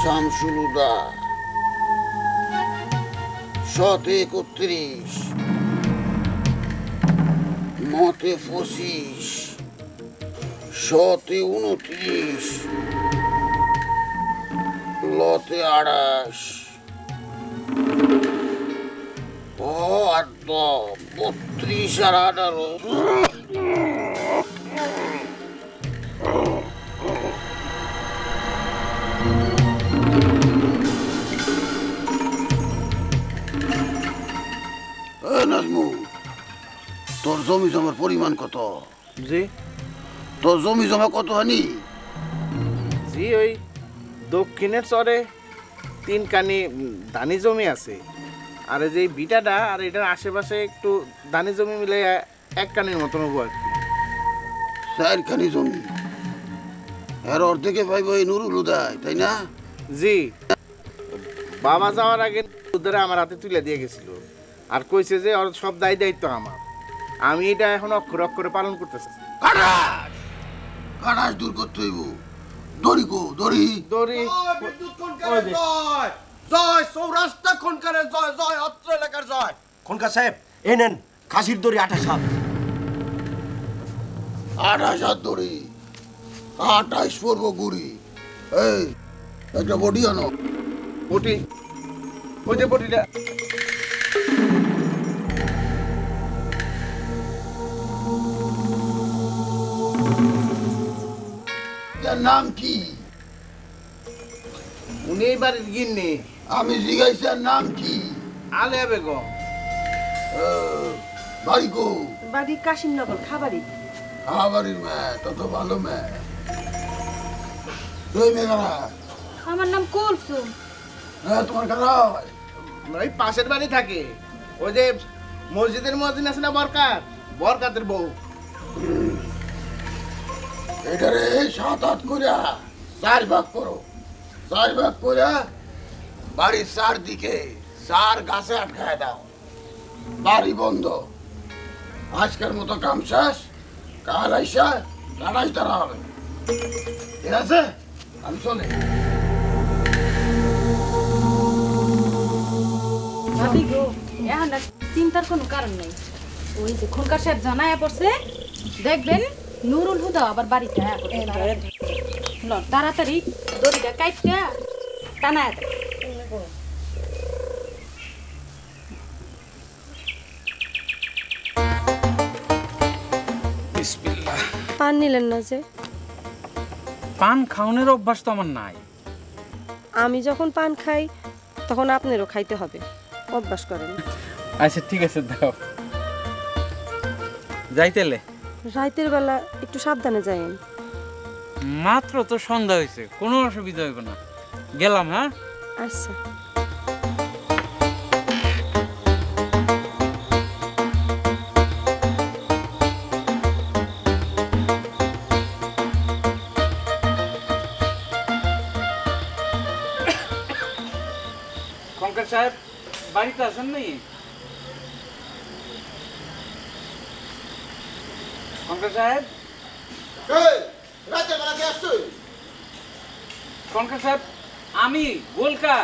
শামসুলুদা, শতে ৩১, মতে ২৫, শতে ২৯, লতে ২৮, ও আর ৩২ আর ১৮। নাজমু, তোর জমি জমার পরিমাণ কত? জি। তোর জমি জমা কত হানি? জি, ওই দক্ষিণের চরে ৩ কানি ধানি জমি আছে, আর এই যে বিটাটা আর এটার আশেপাশে একটু ধানি জমি মিলে ১ কানির মতন হবো আর কি। ৪ কানি জমি, এর অর্ধেকে পাইব এই নুরুল হুদায়, তাই না? জি, বাবা যাওয়ার আগে ধরে আমার হাতে তুলে দিয়ে গেছিল, আর কইছে যে ওর সব দায় দায়িত্ব আমার, আমি এটা এখন অক্ষরে অক্ষরে পালন করতেছি। কারাস দূর করতে হইব। দড়ি কো, দড়ি দড়ি। জয় সৌরাষ্ট্র খনকারের জয়, জয় অত্র এলাকার জয়। খনকার সাহেব, এই নেন খাসির দড়ি ২৮ হাত। ২৮ হাত দড়ি, ২৮ পড়ব গুড়ি। এই একটা বডি আনো। বটি, ওই যে বটিটা। এর নাম কি? উনি এই বাড়ির গিন্নি। আমি জিজ্ঞাসি এর নাম কি? আলেয়া বেগম। বাড়ি কো? বাড়ি কাশিমনগর খাবারি। খাবারির মেয়ে, তত ভালো মেয়ে। তুই মেয়ে কারা? আমার নাম কুলসুম। হ্যাঁ, তোমার কারা হয়? ওই পাশের বাড়ি থাকে, ওই যে মসজিদের মুয়াজ্জিন আছে না বরকাত, বরকাতের বউ। এটারে ৭-৮ কইরা ৪ ভাগ করো। ৪ ভাগ কইরা বাড়ির ৪ দিকে ৪ গাছে আটকায় দাও। বাড়ি বন্ধ। আজকের মতো কাম শেষ। কাল আইসা লড়াই তারা হবে। ঠিক আছে? আমি চলে। ভাবি গো, এখন আর চিন্তার কোনো কারণ নেই। ওই যে খনকার সাহেব জানায়া পড়ছে, দেখবেন নুরুল হুদা আবার বাড়িতে আয়া পড়ছে। তাড়াতাড়ি দড়িটা কাইটটা টানায়া দেয়। বিসমিল্লাহ। পান নিলেন না যে? পান খাওয়ানোর অভ্যাস তো আমার নাই। আমি যখন পান খাই তখন আপনারও খাইতে হবে, অভ্যাস করেন। আচ্ছা ঠিক আছে, দাও। যাইতেলে রাতের বেলা একটু সাবধানে যাইন। মাত্র তো সন্ধ্যা হয়েছে, কোনো অসুবিধা হইব না। গেলাম। হ্যাঁ, আচ্ছা। খনকার সাহেব বাড়িতে আছেন নাকি? খনকার সাহেব, রাতের বেলা কে আসছিস? খনকার সাহেব, আমি গোলকা।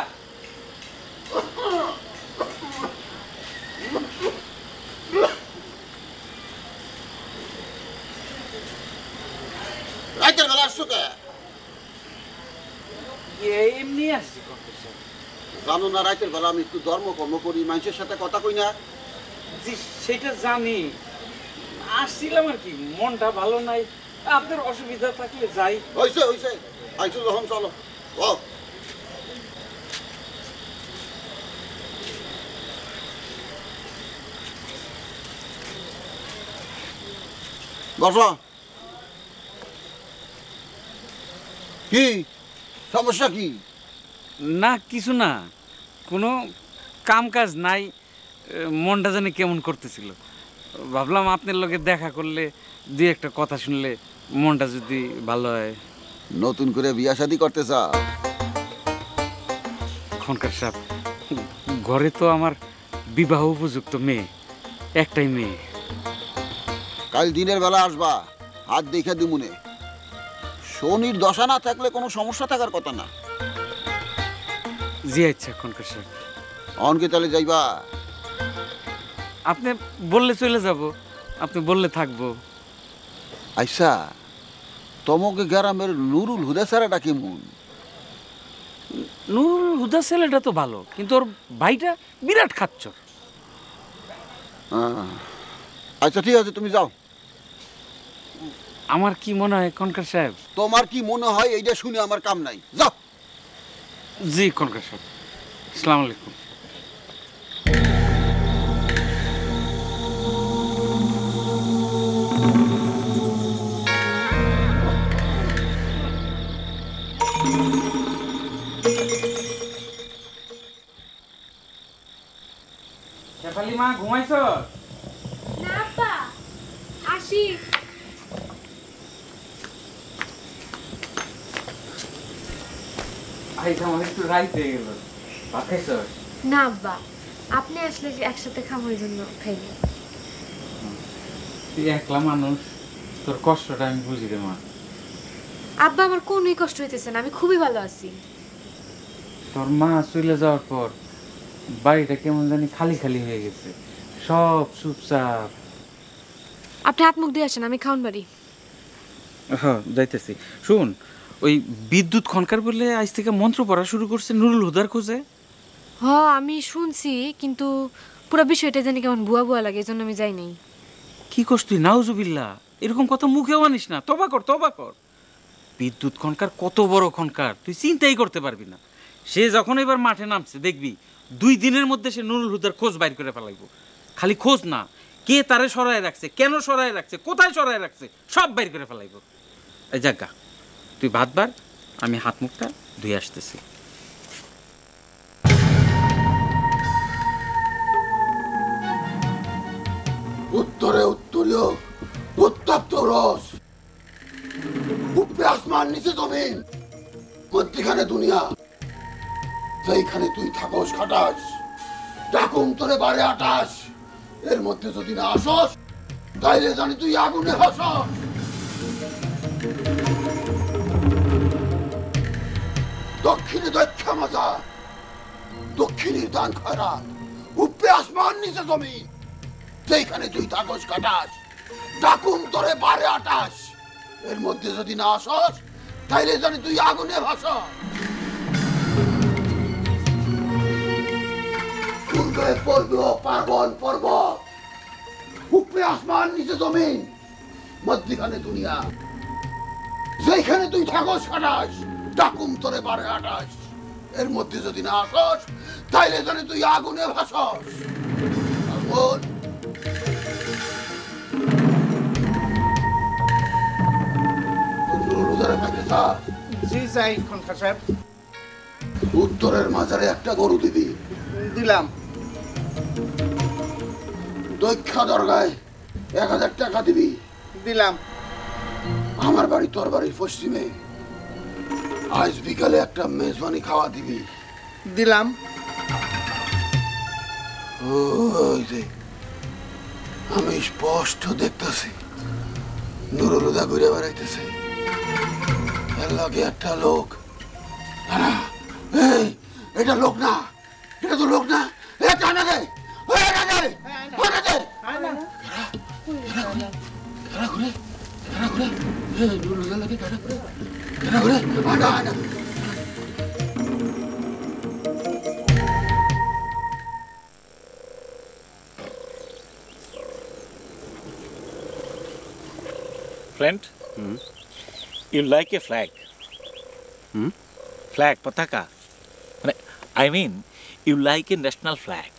রাতের বেলা আসছো কে? এমনি আসছি খনকার সাহেব। জানো না রাতের বেলা আমি একটু ধর্ম কর্ম করি, মানুষের সাথে কথা কই না। জি, সেটা জানি। আসছিলাম আর কি, মনটা ভালো নাই। আপনার অসুবিধা থাকলে যাই। হইছে হইছে, আইছো যখন চলো। ও বসো। কি সমস্যা কি? না, কিছু না, কোনো কাম কাজ নাই। মনটা জানি কেমন করতেছিল। ভাবলাম আপনার লগে দেখা করলে, দুই একটা কথা শুনলে মনটা যদি ভালো হয়। নতুন করে বিয়া শাদী করতে চাও? খনকার সাহেব, ঘরে তো আমার বিবাহ উপযুক্ত মেয়ে, একটাই মেয়ে। কাল দিনের বেলা আসবা, হাত দেখে দিমুনে। শনির দশা না থাকলে কোনো সমস্যা থাকার কথা না। জি আচ্ছা খনকার সাহেব। অনকে তাহলে যাইবা? আপনি বললে চলে যাব, আপনি বললে থাকবো। আচ্ছা, তোমাকে গ্রামের নুরুল হুদা সারাটা কেমন? নুরুল হুদা ছেলেটা তো ভালো, কিন্তু ওর ভাইটা বিরাট খাচ্চর। আচ্ছা ঠিক আছে, তুমি যাও। আমার কি মনে হয় খনকার সাহেব? তোমার কি মনে হয় এইটা শুনে আমার কাম নাই, যাও। জি খনকার সাহেব, আসসালামু আলাইকুম। শেফালি মা ঘুমাইছ? না আপা, আসি। আইটা আমার একটু রাইত হয়ে গেল, ভাত খাইছ? না আব্বা, আপনি আসলে যে একসাথে খাবো এই জন্য খাইনি। তুই একলা মানুষ, তোর কষ্টটা আমি বুঝি রে মা। আব্বা আমার কোনোই কষ্ট হইতেছে না, আমি খুবই ভালো আছি। তোর মা চলে যাওয়ার পর বাড়িটা কেমন জানি খালি খালি হয়ে গেছে, সব চুপচাপ। আপনি হাত মুখ দিয়ে আসেন, আমি খাওন বাড়ি। হ্যাঁ যাইতেছি। শুন, ওই বিদ্যুৎ খনকার বলে আজ থেকে মন্ত্র পড়া শুরু করছে নুরুল হুদার খোঁজে। হ আমি শুনছি, কিন্তু পুরো বিষয়টা জানি কেমন বুয়া বুয়া লাগে, এই জন্য আমি যাই নাই। কি করছ তুই? নাউজুবিল্লাহ, এরকম কথা মুখেও আনিস না। তবা কর, তবা কর। বিদ্যুৎ খনকার কত বড় খনকার তুই চিন্তাই করতে পারবি না। সে যখন এবার মাঠে নামছে দেখবি 2 দিনের মধ্যে সে নুরুল হুদার খোঁজ বাইর করে ফেলাইব। খালি খোঁজ না, কে তারে সরায় রাখছে, কেন সরায় রাখছে, কোথায় সরায় রাখছে, সব বাইর করে ফেলাইব। এই জাগা, তুই ভাত বার, আমি হাত মুখটা ধুয়ে আসতেছি। উত্তরে উত্তরীয় উত্তপ্ত রস, উপরে আসমান নিচে জমিন, মধ্যখানে দুনিয়া। সেইখানে তুই থাকস খাটাস, ডাকুম তোরে বারে আটাস। এর মধ্যে যদি না আসস, তাইলে জানি তুই আগুনে ভাসস। দক্ষিণে দক্ষা মাজা, দক্ষিণের দান খয়রাত, উপরে আসমান নিচে জমিন। সেইখানে তুই থাকস কাটাস, ডাকুম তোরে বারে আটাস। এর মধ্যে যদি না আসস, তাইলে জানি তুই আগুনে ভাসস। পূর্বে পড়বে পার্বণ পর্বত, উপরে আসমান নিচে জমিন, মধ্যখানে দুনিয়া। যেখানে তুই থাকস কাটাস, ডাকুম তোরে বারে আটাস। এর মধ্যে যদি না আসস, তাইলে জানি তুই আগুনে ভাসস। আগুন জি চাই খনকার সাহেব। উত্তরের মাজারে একটা গরু দিবি। দিলাম। দক্ষা দরগায় 1000 টাকা দিবি। দিলাম। আমার বাড়ি তোর বাড়ির পশ্চিমে আজ বিকালে একটা মেজবানি খাওয়া দিবি। দিলাম। ওই যে আমি স্পষ্ট দেখতেছি নুরুল হুদা ঘুরে বেড়াইতেছে, এর লগে একটা লোক। এই এটা লোক না, এটা তো লোক না। এটা না রে, এটা না রে, এটা দে। এরা ঘুরে, এরা ঘুরে, এই নুরুল হুদা লাগে এরা ঘুরে, এরা ঘুরে। আনা আনা Friend, you like a flag? Flag, pataka. I mean, you like a national flag.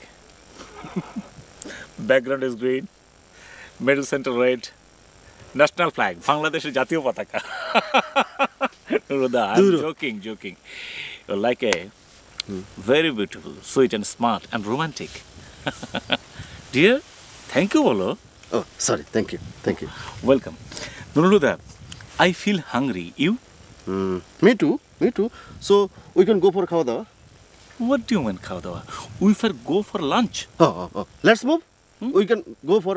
Background is green, middle center red. National flag, Bangladesh's Jatiyo Pataka. Nuruda, I'm joking. You're like a very beautiful, sweet and smart and romantic. Dear, thank you, Bolo. Oh, sorry. Thank you. Welcome. Nuruda, I feel hungry. You? Me too. So we can go for খাওয়া দাওয়া. What do you mean, খাওয়া দাওয়া? We will go for lunch. Oh. Let's move. We can go for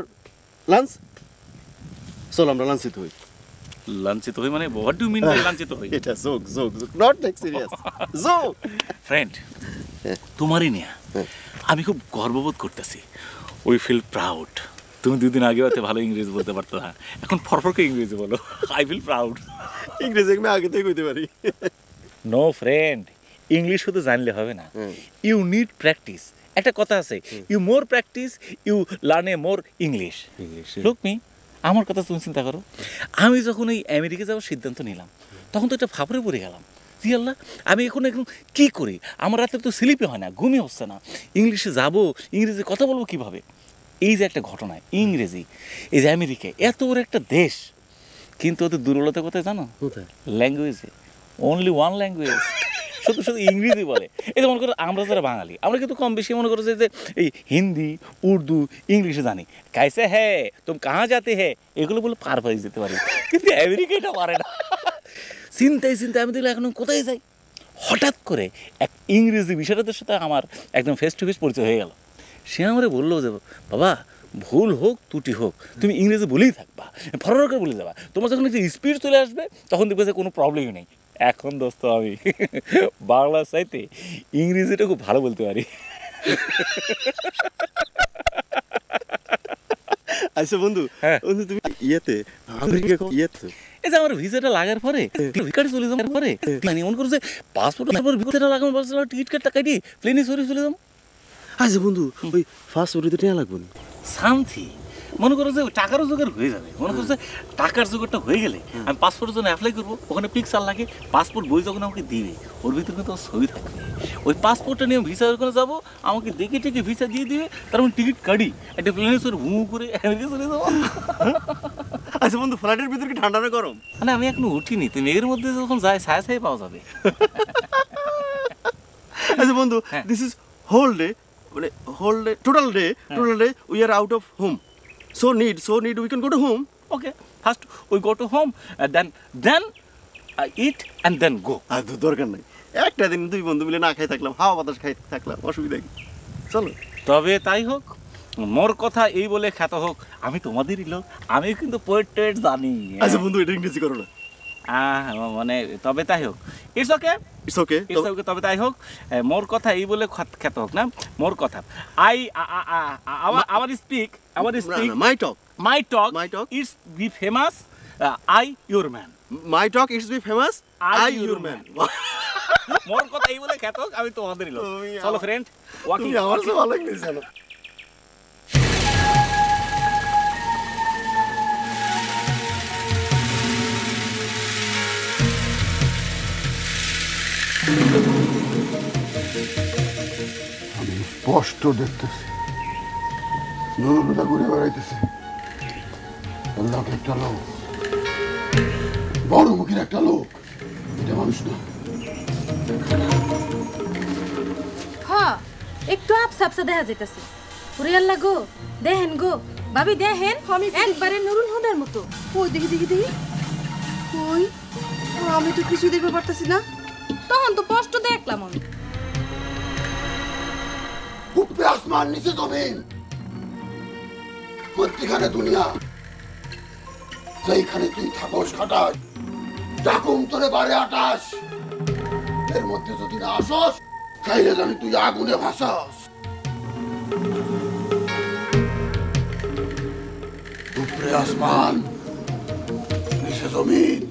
lunch. চল আমরা লাঞ্চিত হই। লাঞ্চিত হই মানে? What do you mean by লাঞ্চিত হই? এটা joke. Not take serious. Joke. Friend, তোমারই নিয়া আমি খুব গর্ববোধ করতেছি। We feel proud. তুমি 2 দিন আগে হয়তো ভালো ইংরেজি বলতে পারতো না, এখন ফরফরকে ইংরেজি বলো। I feel proud. ইংরেজি আমি আগে থেকে কইতে পারি। নো ফ্রেন্ড, ইংলিশ শুধু জানলে হবে না, ইউ নিড প্র্যাকটিস। একটা কথা আছে, you more practice you learn a more English. Look me, আমার কথা তুমি চিন্তা করো। আমি যখন এই আমেরিকা যাওয়ার সিদ্ধান্ত নিলাম তখন তো একটা ফাপড়ে পড়ে গেলাম। জি আল্লাহ, আমি এখন কী করি? আমার রাতে তো স্লিপই হয় না, ঘুমই হচ্ছে না। ইংলিশে যাবো, ইংরেজি কথা বলবো কীভাবে? এই যে একটা ঘটনা, ইংরেজি, এই যে আমেরিকা এত বড় একটা দেশ, কিন্তু ওদের দুর্বলতা কোথায় জানো? ল্যাঙ্গুয়েজে। অনলি ওয়ান ল্যাঙ্গুয়েজ, শুধু শুধু ইংরেজি বলে। এই যে মনে করো আমরা যারা বাঙালি, আমরা কিন্তু কম বেশি মনে করো যে এই হিন্দি, উর্দু, ইংলিশে জানি। কাইসে হ্যাঁ, তুমি কাহা যাতে হ্যাঁ, এগুলো বলে পার পাই যেতে পারি, কিন্তু আমেরিকা এটা পারে না। চিন্তায় চিন্তায় আমি দেখলে এখন কোথায় যাই, হঠাৎ করে এক ইংরেজি বিষয়টাদের সাথে আমার একদম ফেস টু ফেস পরিচয় হয়ে গেল। সে আমারে বললো যে বাবা, ভুল হোক ত্রুটি হোক তুমি ইংরেজি বলেই থাকবা, ফরওয়ার্ড করে বলে যাবা। তোমার যখন একটা স্পিড চলে আসবে তখন দেখবে যে কোনো প্রবলেমই নেই। এখন দোস্ত আমি বাংলা চাইতে ইংরেজিটা খুব ভালো বলতে পারি। আচ্ছা বন্ধু, বন্ধু তুমি ইয়েতে আমেরিকা ইয়েতে এই যে আমার ভিসাটা লাগার পরে, ভিকারে চলে যাওয়ার পরে মানে মনে করছে পাসপোর্ট ভিসাটা লাগানো বলছিল, টিকিট কাটটা কাটি প্লেনে চলে যাবো। আচ্ছা বন্ধু, ওই ফার্স্ট ওরিতে টাকা লাগবে না শান্তি। মনে করো যে টাকারও জোগাড় হয়ে যাবে। মনে করছে টাকার জোগাড়টা হয়ে গেলে আমি পাসপোর্টের জন্য অ্যাপ্লাই করবো। ওখানে পিকচার লাগে, পাসপোর্ট বই যখন আমাকে দিবে ওর ভিতরে কিন্তু ছবি থাকবে। ওই পাসপোর্টটা নিয়ে ভিসা ওখানে যাবো, আমাকে দেখে টেকে ভিসা দিয়ে দিবে, তার মানে টিকিট কাটি একটা প্লেনে চড়ে ভুঁ করে আমেরিকা চলে যাবো। আচ্ছা বন্ধু, ফ্লাইটের ভিতরে কি ঠান্ডা না গরম? মানে আমি এখনো উঠিনি, তুমি এর মধ্যে যখন যায় ছায়া ছায়া পাওয়া যাবে। আচ্ছা বন্ধু, দিস ইজ হোল ডে, মানে whole day, total day we are out of home, so need we can go to home. Okay, first we go to home, then eat and then go. আর তো দরকার নাই, একটা দিন দুই বন্ধু মিলে না খাই থাকলাম, হাওয়া বাতাস খাই থাকলাম, অসুবিধা কি? চলো। তবে তাই হোক, মোর কথা এই বলে খ্যাত হোক, আমি তোমাদেরই লোক, আমি কিন্তু পোয়েট জানি। আচ্ছা বন্ধু, এটা ইংরেজি করো না। মানে তবে তাই হোক, ইটস ওকে, তবে তাই হোক, মোর কথা এই বলে খ্যাত হোক না। মোর কথা আমার speak my talk it's be famous, I your man. My talk it's be famous, I your man. মোর কথা এই বলে খ্যাত হোক, আমি তোমাদেরই লোক। চলো ফ্রেন্ড, ওয়াকিং। আমার তো ভালো লাগছে। চলো। আমি স্পষ্ট দেখতেছি নুরুলহুদা ঘুরে বেড়াইতেছে। লোক একটা লোক, বড় মুখের একটা লোক, এটা মানুষ না। হ্যাঁ, একটু আপসা আপসা দেখা যাইতেছে। ওরে আল্লাহ গো, দেখেন গো ভাবি, দেখেন আমি একবারে নুরুল হুদার মতো। ওই দেখি দেখি দেখি, ওই আমি তো কিছু দেখতে পারতেছি না। তখন তো স্পষ্ট দেখলাম আমি। উপরে আসমান, নিচে জমিন, মধ্যখানে দুনিয়া। যেখানে তুই থাকস খাটাস, ডাকুম তোরে বারে আটাস। এর মধ্যে যদি না আসস, তাইলে জানি তুই আগুনে ভাসাস। উপরে আসমান, নিচে জমিন,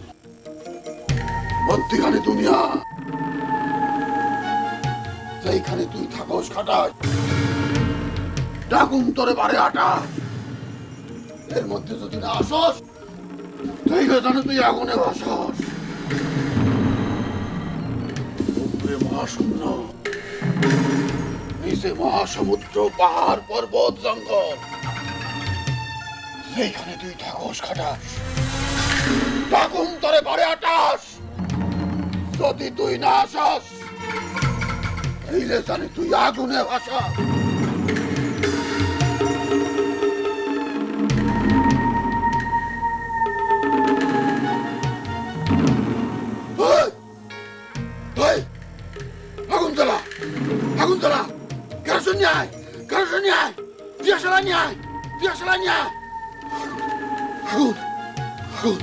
মধ্যখানে দুনিয়া। যেখানে তুই থাকস খাটাস, ডাকুম তোরে বারে আটাস। এর মধ্যে যদি না আসস, তাইলে জানি তুই আগুনে ভাসাস। উপরে মহাশূন্য, নিচে মহাসমুদ্র, পাহাড় পর্বত জঙ্গল। যেখানে তুই থাকস খাটাস, ডাকুম তোরে বারে আটাস। যদি তুই না আসস, তাইলে জানি তুই আগুনে ভাসাস। আগুন জ্বালা, কেরোসিন নিয়ে আয়, কেরোসিন নিয়ে আয়, দিয়াশালা নিয়ে আয়, দিয়াশালা নিয়ে আয়। আগুন, আগুন।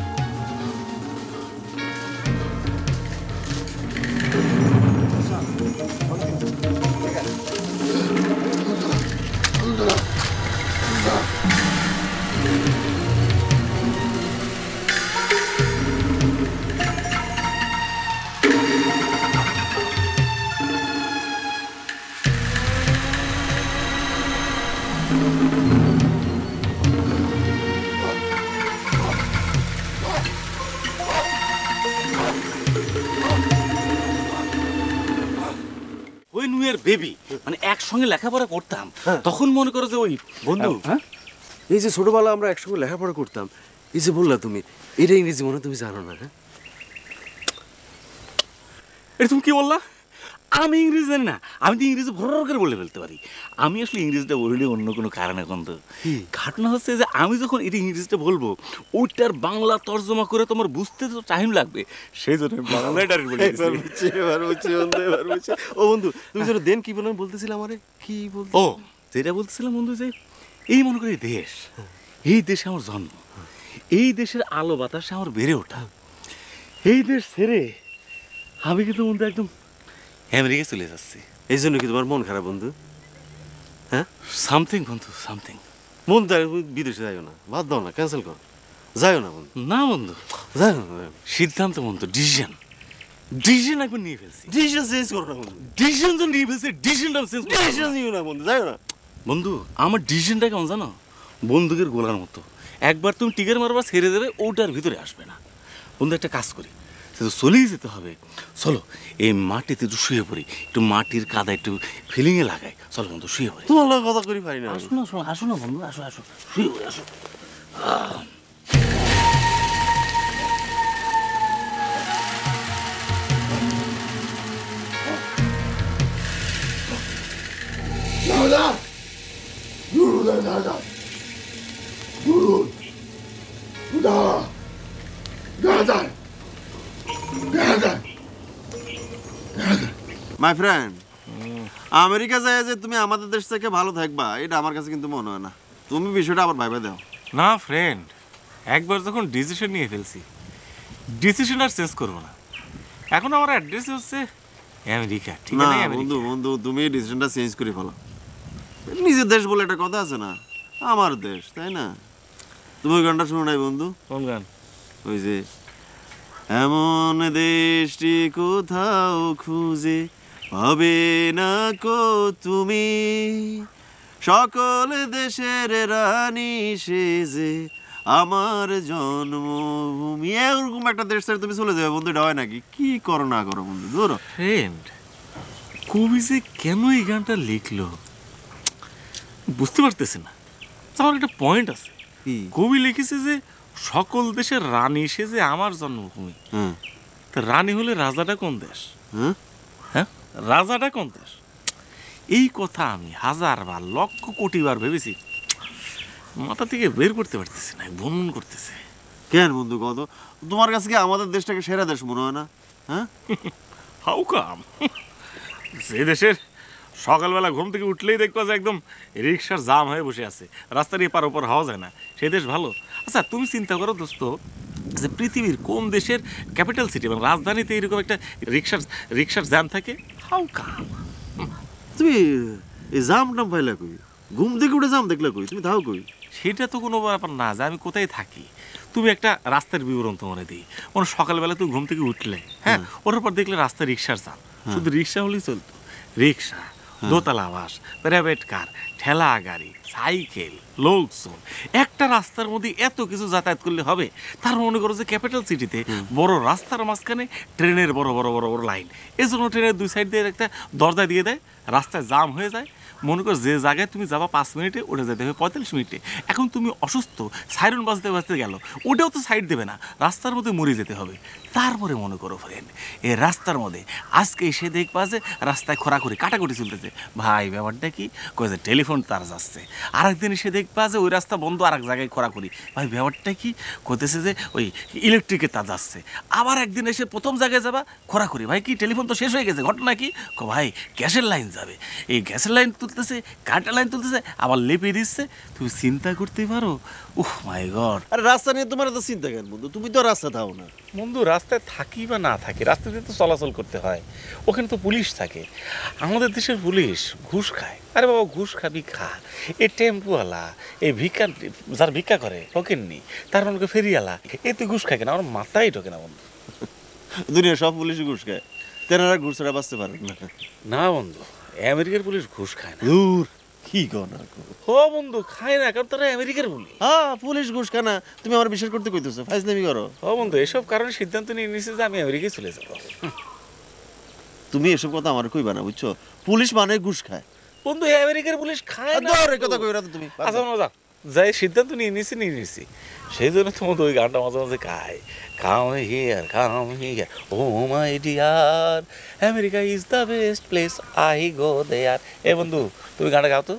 ওই নুয়ের বেবি মানে একসঙ্গে লেখাপড়া করতাম তখন মনে করো যে ওই বন্ধু এই যে ছোটবেলা আমরা একসঙ্গে লেখাপড়া করতাম, এই যে বললা তুমি এটা ইংরেজি মনে তুমি জানো না? হ্যাঁ, এটা তুমি কি বললা? আমি ইংরেজি জানি না? আমি তো ইংরেজি ভর করে বলে ফেলতে পারি। আমি আসলে ইংরেজিটা বললে অন্য কোনো কারণে কিন্তু ঘটনা হচ্ছে যে আমি যখন এটা ইংরেজিটা বলবো ওইটার বাংলা তর্জমা করে তোমার বুঝতে তো টাইম লাগবে, সেই জন্য বাংলায় ডাইরেক্ট বলে দিয়েছি। ও বন্ধু তুমি যেন দেন কি বললাম বলতেছিলাম আমারে কি বল? ও যেটা বলতেছিলাম বন্ধু যে এই মনে করি দেশ, এই দেশে আমার জন্ম, এই দেশের আলো বাতাসে আমার বেড়ে ওঠা, এই দেশ ছেড়ে আমি কিন্তু বন্ধু একদম আমেরিকা চলে যাচ্ছি। এই জন্য কি তোমার মন খারাপ বন্ধু? হ্যাঁ সামথিং বন্ধু সামথিং। মন তাই বিদেশে যাইও না, বাদ দাও না, ক্যান্সেল কর, যাইও না বন্ধু। না বন্ধু যাইও না, সিদ্ধান্ত বন্ধু, ডিসিশন একবার নিয়ে ফেলছি। ডিসিশন চেঞ্জ করো না বন্ধু, ডিসিশন তো নিয়ে ফেলছি, ডিসিশনটা চেঞ্জ করো। ডিসিশন নিও না বন্ধু, যাইও না। বন্ধু আমার ডিসিশনটা কেমন জানো? বন্দুকের গোলার মতো, একবার তুমি টিকের মারবা ছেড়ে দেবে, ওটার ভিতরে আসবে না। বন্ধু একটা কাজ করি, সে তো চলেই যেতে হবে, চলো এই মাটিতে একটু শুয়ে পড়ি, একটু মাটির কাদা একটু ফিলিংয়ে লাগাই। চলো বন্ধু শুয়ে পড়ি। তোমার লগে কথা করি পারি না। আসো না আসো না বন্ধু, আসো আসো শুয়ে পড়ি, আসো। Nada! Nada, nada! Nada! Nada! Nada! My friend, America যায় যে তুমি আমাদের দেশ থেকে ভালো থাকবা এটা আমার কাছে কিন্তু মনে হয় না। তুমি বিষয়টা আবার ভাইবা দাও না ফ্রেন্ড, একবার যখন ডিসিশন নিয়ে ফেলছি, ডিসিশন আর চেঞ্জ করবো না। এখন আমার অ্যাড্রেস হচ্ছে আমেরিকা, ঠিক না আছে? বন্ধু বন্ধু তুমি ডিসিশনটা চেঞ্জ করে ফেলো। নিজের দেশ বলে একটা কথা আছে না, আমার দেশ, তাই না? তুমি ওই গানটা শুনো নাই বন্ধু? কোন গান? ওই যে এমন দেশটি কোথাও খুঁজে পাবে না কো তুমি, সকল দেশের রানী সেজে আমার জন্মভূমি। এরকম একটা দেশ ছেড়ে তুমি চলে যাবে বন্ধু, এটা হয় নাকি? কি করো না করো বন্ধু, ধরো। ফ্রেন্ড, কবি যে কেন এই গানটা লিখলো বুঝতে পারতেছি না। আমার একটা পয়েন্ট আছে, কবি লিখেছে যে সকল দেশের রানী সেজে আমার জন্মভূমি। তা রানী হলে রাজাটা কোন দেশ? হ্যাঁ, রাজাটা কোন দেশ? এই কথা আমি হাজার বার লক্ষ কোটি বার ভেবেছি, মাথা থেকে বের করতে পারতেছি না, ভ্রমণ করতেছে। কেন বন্ধু কত তোমার কাছে কি আমাদের দেশটাকে সেরা দেশ মনে হয় না? হ্যাঁ, হাউ কাম? যে দেশের সকালবেলা ঘুম থেকে উঠলেই দেখবা যে একদম রিক্সার জাম হয়ে বসে আছে, রাস্তার এপার ওপর হওয়া যায় না, সেই দেশ ভালো? আচ্ছা তুমি চিন্তা করো দোস্ত, যে পৃথিবীর কোন দেশের ক্যাপিটাল সিটি এবং রাজধানীতে এরকম একটা রিক্সার জ্যাম থাকে? How come? তুমি এই জাম টাম পাইলা কই? ঘুম থেকে উঠে জাম দেখলা কই? তুমি থাও কই? সেটা তো কোনো ব্যাপার না যে আমি কোথায় থাকি। তুমি একটা রাস্তার বিবরণ তো মনে দিই, মানে সকালবেলা তুমি ঘুম থেকে উঠলে, হ্যাঁ, ওর পর দেখলে রাস্তায় রিক্সার জাম, শুধু রিক্সা হলেই চলতো। রিক্সা, দোতলা বাস, প্রাইভেট কার, ঠেলা গাড়ি, সাইকেল, লোকজন, একটা রাস্তার মধ্যে এত কিছু যাতায়াত করলে হবে? তার মনে করো যে ক্যাপিটাল সিটিতে বড় রাস্তার মাঝখানে ট্রেনের বড় বড় বড় বড় লাইন, এজন্য ট্রেনের দুই সাইড দিয়ে একটা দরজা দিয়ে দেয়, রাস্তায় জাম হয়ে যায়। মনে করো যে জায়গায় তুমি যাবা 5 মিনিটে, ওটা যেতে হবে 45 মিনিটে। এখন তুমি অসুস্থ, সাইরন বাজতে বাজতে গেল, ওটাও তো সাইড দেবে না, রাস্তার মধ্যে মরে যেতে হবে। তারপরে মনে করো ফ্রেন্ড, এই রাস্তার মধ্যে আজকে এসে দেখবা যে রাস্তায় খোরাখুরি কাটাকুটি চলতেছে। ভাই ব্যাপারটা কি? কয়েছে টেলিফোন তার যাচ্ছে। আরেকদিন এসে দেখবা যে ওই রাস্তা বন্ধ, আর এক জায়গায় খোরাখুরি। ভাই ব্যাপারটা কি? কইতেছে যে ওই ইলেকট্রিকের তার যাচ্ছে। আবার একদিন এসে প্রথম জায়গায় যাবা, খোরাখুরি। ভাই কি টেলিফোন তো শেষ হয়ে গেছে, ঘটনা কি? ভাই গ্যাসের লাইন যাবে, এই গ্যাসের লাইন তো তুলতেছে, কাটা লাইন তুলতেছে, আবার লেপে দিচ্ছে। তুমি চিন্তা করতে পারো? উহ মাই গড। আরে রাস্তা নিয়ে তোমার এত চিন্তা কেন বন্ধু? তুমি তো রাস্তা থাও না। বন্ধু রাস্তায় থাকি বা না থাকি, রাস্তা দিয়ে তো চলাচল করতে হয়। ওখানে তো পুলিশ থাকে। আমাদের দেশের পুলিশ ঘুষ খায়। আরে বাবা, ঘুষ খাবি খা। এই টেম্পুওয়ালা, এই ভিক্ষা, যার ভিক্ষা করে ঢোকেননি, তার মনে ফেরিওয়ালা, এতে ঘুষ খায় কেন? আমার মাথায় ঢোকে না বন্ধু। দুনিয়া সব পুলিশই ঘুষ খায়, তেনারা ঘুষ ছাড়া বাঁচতে পারেন না। না বন্ধু, আমেরিকার পুলিশ ঘুষ খায় না। দূর কি গো না গো। ও বন্ধু, খায় না, কারণ তারা আমেরিকার পুলিশ। হ্যাঁ, পুলিশ ঘুষ খায় না, তুমি আমার বিশ্বাস করতে কইতেছো? ফাইজলামি করো। ও বন্ধু, এসব কারণে সিদ্ধান্ত নিয়ে নিয়েছে যে আমি আমেরিকায় চলে যাবো। তুমি এসব কথা আমার কইবা না, বুঝছো? পুলিশ মানে ঘুষ খায় বন্ধু, আমেরিকার পুলিশ খায় না। এই কথা কইরা তো তুমি। আচ্ছা মজা, যাই সিদ্ধান্ত নিয়ে নিয়েছি, সেই জন্য তোমার ওই গানটা মাঝে মাঝে গায়, come here oh my dear, America is the best place, I go there. এ বন্ধু, তুমি গানটা গাও তো।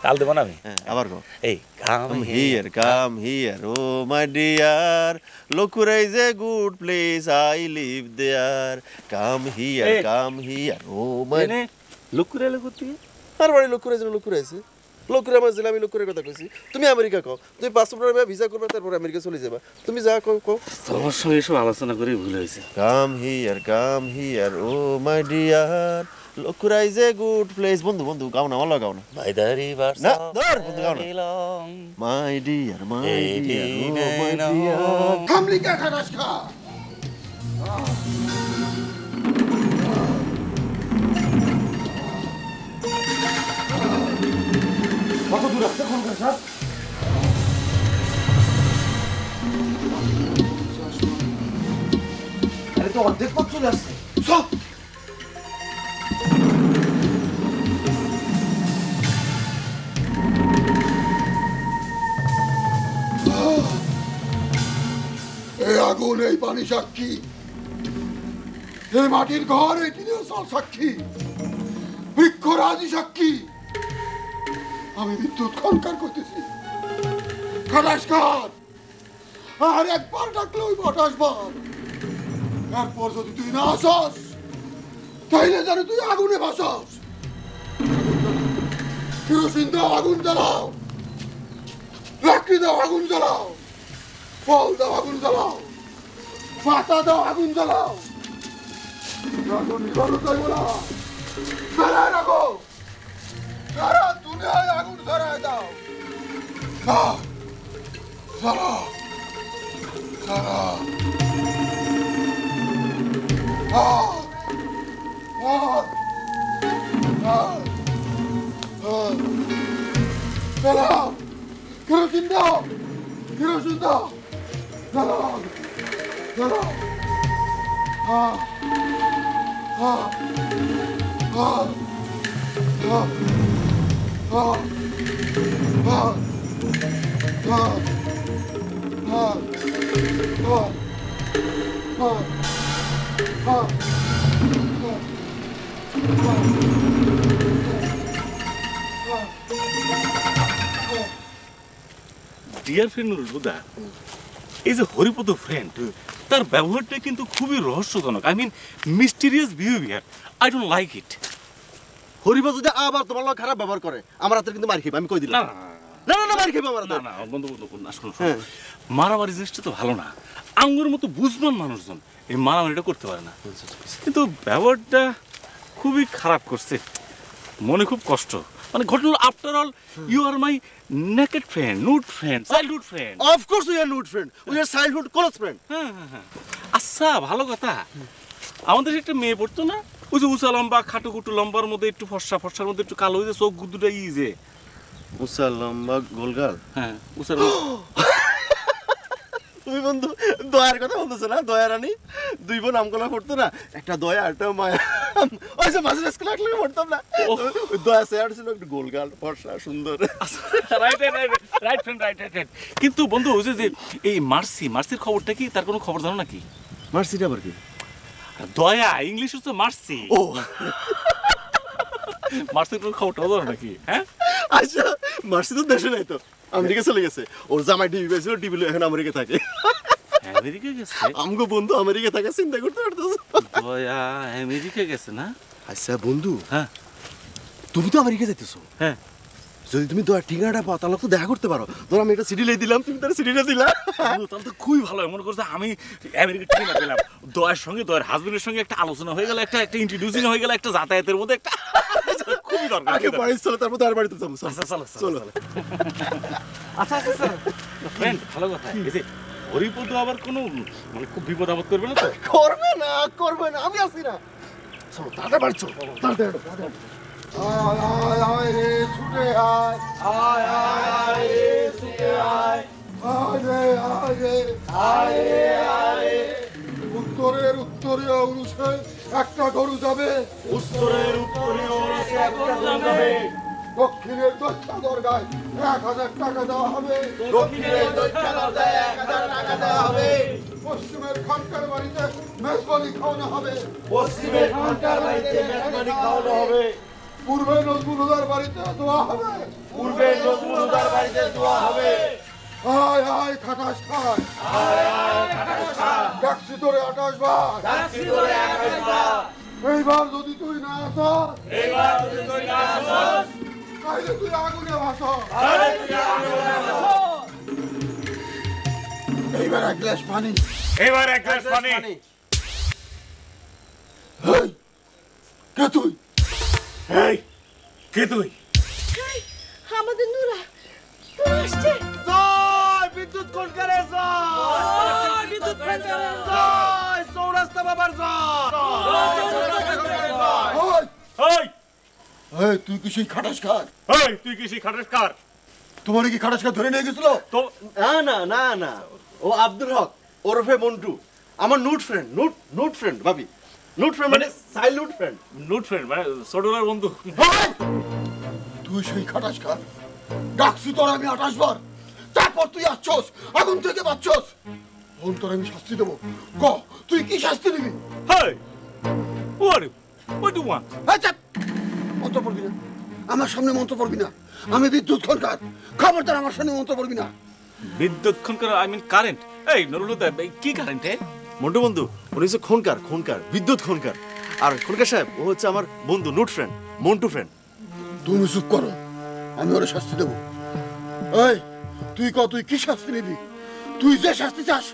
কাল দেবো না আমি। আবার গো। এই come here oh my dear, Lokura is a good place, I live there, come here oh my. লোকুরা করতে আর বাড়ি লোকুরা যেন লোকুরা আছে, লোকুরা আমার জেলা, আমি লোকুরের কথা কইছি। তুমি আমেরিকা কও, তুমি পাসপোর্ট ভিসা করবে, তারপর আমেরিকা চলে যাবা। তুমি যা কও কও। তোমার সঙ্গে এসব আলোচনা করে ভুল হয়েছে। Come here oh my dear, Lokura is a good place. বন্ধু বন্ধু গাও না, ভালো গাও না। বাই দ্য রিভার না ধর বন্ধু গাও না। My dear O my deer. থামলি কে খারাস খা? কত দূর আসছে কোন স্যার? আরে তো অর্ধেক পথ চলে আসছে। সব এই আগুন, এই পানি সাক্ষী, এই মাটির ঘর, এই টিনের চাল সাক্ষী, বৃক্ষরাজি সাক্ষী। আমি বিদ্যুৎ খনকার করতেছি। খাটাস খাট, আর একবার ডাকলে ওই ২৮ বার। এরপর যদি তুই না আসস, তাইলে জানি তুই আগুনে ভাসাস। কেরোসিন দাও, আগুন জ্বালাও। লাকড়ি দাও, আগুন জ্বালাও। ফল দাও, আগুন জ্বালাও। পাতা দাও, আগুন জ্বালাও। আগুন নিবানো চাইব না, জ্বালায় রাখো। সারা দুনিয়ায় আগুন ধরায় দাও। জ্বালাও, জ্বালাও। জ্বালাও, কেরোসিন দাও, কেরোসিন দাও। জ্বালাও, জ্বালাও। ডিয়ার ফ্রেন্ড নুরুলহুদা, এই যে হরিপদ ফ্রেন্ড, তার ব্যবহারটা কিন্তু খুবই রহস্যজনক। I mean mysterious behaviour. I don't like it. হরিবা যদি আবার তোমার লোক খারাপ ব্যবহার করে, আমার হাতে কিন্তু মার খাইবে, আমি কই দিলাম। না না না, মার খাইবে আমার। না না বন্ধু বন্ধু না, শোনো মারামারি জিনিসটা তো ভালো না। আঙ্গুর মতো বুঝমান মানুষজন এই মারামারিটা করতে পারে না, কিন্তু ব্যবহারটা খুবই খারাপ করছে। মনে খুব কষ্ট। মানে ঘটনা, after all you are my naked friend, nude friend, childhood friend. Of course we are nude friend, we are childhood close friend. হ্যাঁ হ্যাঁ হ্যাঁ। আচ্ছা ভালো কথা, আমাদের একটা মেয়ে পড়তো না, ওই যে উঁচা লম্বা, খাটো খুটু লম্বার মধ্যে একটু ফর্সা, ফর্সার মধ্যে একটু কালো, ওই যে চোখ দুটা ইজে, উঁচা লম্বা গোলগাল। হ্যাঁ উঁচা। তুমি বন্ধু দয়ার কথা বলতেছো না? দয়া রানী দুই বোন আমকলা পড়তো না, একটা দয়া একটা মায়া। ওই যে মাঝে স্কুল একলাগে পড়তাম না, দয়া স্যার ছিল একটু গোলগাল, ফর্সা, সুন্দর। Right right right friend, right right right. কিন্তু বন্ধু ওই যে এই মার্সির খবরটা কি? তার কোনো খবর জানো নাকি? মার্সিটা আবার কি? দয়া ইংলিশ হচ্ছে মার্সি। ও মার্সির কোনো খবরটা জানো নাকি? হ্যাঁ আচ্ছা, মার্সি তো দেশে নাই, তো আমেরিকা চলে গেছে। ওর জামাই ডিবি পেয়েছিল, ডিবি এখন আমেরিকা থাকে। আমেরিকা গেছে? আমগো বন্ধু আমেরিকা থাকে, চিন্তা করতে পারতেছ? দয়া আমেরিকা গেছে না? আচ্ছা বন্ধু, হ্যাঁ তুমি তো আমেরিকা যাইতেছো। হ্যাঁ। যদি তুমি তোমার ঠিকানাটা পাও তাহলে তো দেখা করতে পারো। ধর আমি একটা সিডি লিখে দিলাম, তুমি তার সিডিটা দিলা। তাহলে তো খুবই ভালো হয়। মনে করছে আমি আমেরিকা ঠিকানা পেলাম, দয়ের সঙ্গে দয়ের হাজবেন্ডের সঙ্গে একটা আলোচনা হয়ে গেল, একটা ইন্ট্রোডিউসিং হয়ে গেল, একটা যাতায়াতের মধ্যে একটা খুবই দরকার। আগে বাড়ি চলো, তারপর তার বাড়িতে যাবো। আচ্ছা চলো চলো। আচ্ছা ফ্রেন্ড, ভালো কথা। এই যে হরিপদ আবার কোনো মানে খুব বিপদ আপদ করবে না তো? করবে না, আমি আছি না। চলো তাড়াতাড়ি বাড়ি চলো, তাড়াতাড়ি। আয় আয় আয় রে ছুটে আয়, আয় আয় আয় রে ছুটে আয়, আয় রে আয় রে আয় রে আয় রে। উত্তরের উত্তরীয় উরুষে একটা গরু যাবে, উত্তরের উত্তরীয় একটা গরু যাবে। দক্ষিণের দৈত্যা দরগায় 1000 টাকা দেওয়া হবে, দক্ষিণের দৈত্যা দরগায় 1000 টাকা দেওয়া হবে। পশ্চিমের খানকার বাড়িতে মেজবানি খাওয়ানো হবে, পশ্চিমের খানকার বাড়িতে মেজবানি খাওয়ানো হবে। পূর্বে নজরুল হুদার বাড়িতে দোয়া হবে, পূর্বে নজরুল হুদার বাড়িতে দোয়া হবে। আয় আয় খাটাস খায়, আয় আয় খাটাস খা, ডাকছি তোরে 28 বার, ডাকছি তোরে 28 বার। এইবার যদি তুই না আসস, এইবার যদি তুই না আসস, তাহলে তুই আগুনে ভাসস। তাহলে তুই আগুনে ভাসস। এইবার এক গ্লাস পানি। এবার এক গ্লাস পানি। হেই, কে তুই? এই কে তুই? আমাদের নুরা আসছে। জয় বিদ্যুৎ খনকারের জয়, বিদ্যুৎ খনকারের জয়, চৌরাস্তা বাবার জয়। ওই, এই এই তুই কি সেই খাটাস খার? এই তুই কি সেই খাটাস কার? তোমার কি খাটাস খার ধরে নিয়ে গেছিল? তো না, ও আব্দুল হক ওরফে মন্টু, আমার নুট ফ্রেন্ড ভাবি। নুট ফ্রেন্ড মানে চাইল্ডহুড ফ্রেন্ড। নোট ফ্রেন্ড মানে ছোটবেলার বন্ধু। ওই, তুই সেই খাটাস খার? ডাকছি তোর আমি 28 বার, তারপর তুই আসছস, আগুন থেকে বাঁচছস। এখন তোর আমি শাস্তি দেবো। ক, তুই কি শাস্তি দিবি? হেই what do you want? আচ্ছা, মন্ত্র পড়বি না, আমার সামনে মন্ত্র পড়বি না। আমি বিদ্যুৎ খনকার, খবরদার আমার সামনে মন্ত্র পড়বি না। বিদ্যুৎ খনকার, আই মিন কারেন্ট। এই নুরুল হুদা, কি কারেন্ট? মন্টু বন্ধু, উনি হচ্ছে খনকার, বিদ্যুৎ খনকার। আর খনকার সাহেব ও হচ্ছে আমার বন্ধু, নুট ফ্রেন্ড, মন্টু ফ্রেন্ড। তুমি চুপ করো, আমি ওরে শাস্তি দেবো। এই তুই ক, তুই কি শাস্তি নিবি? তুই যে শাস্তি চাস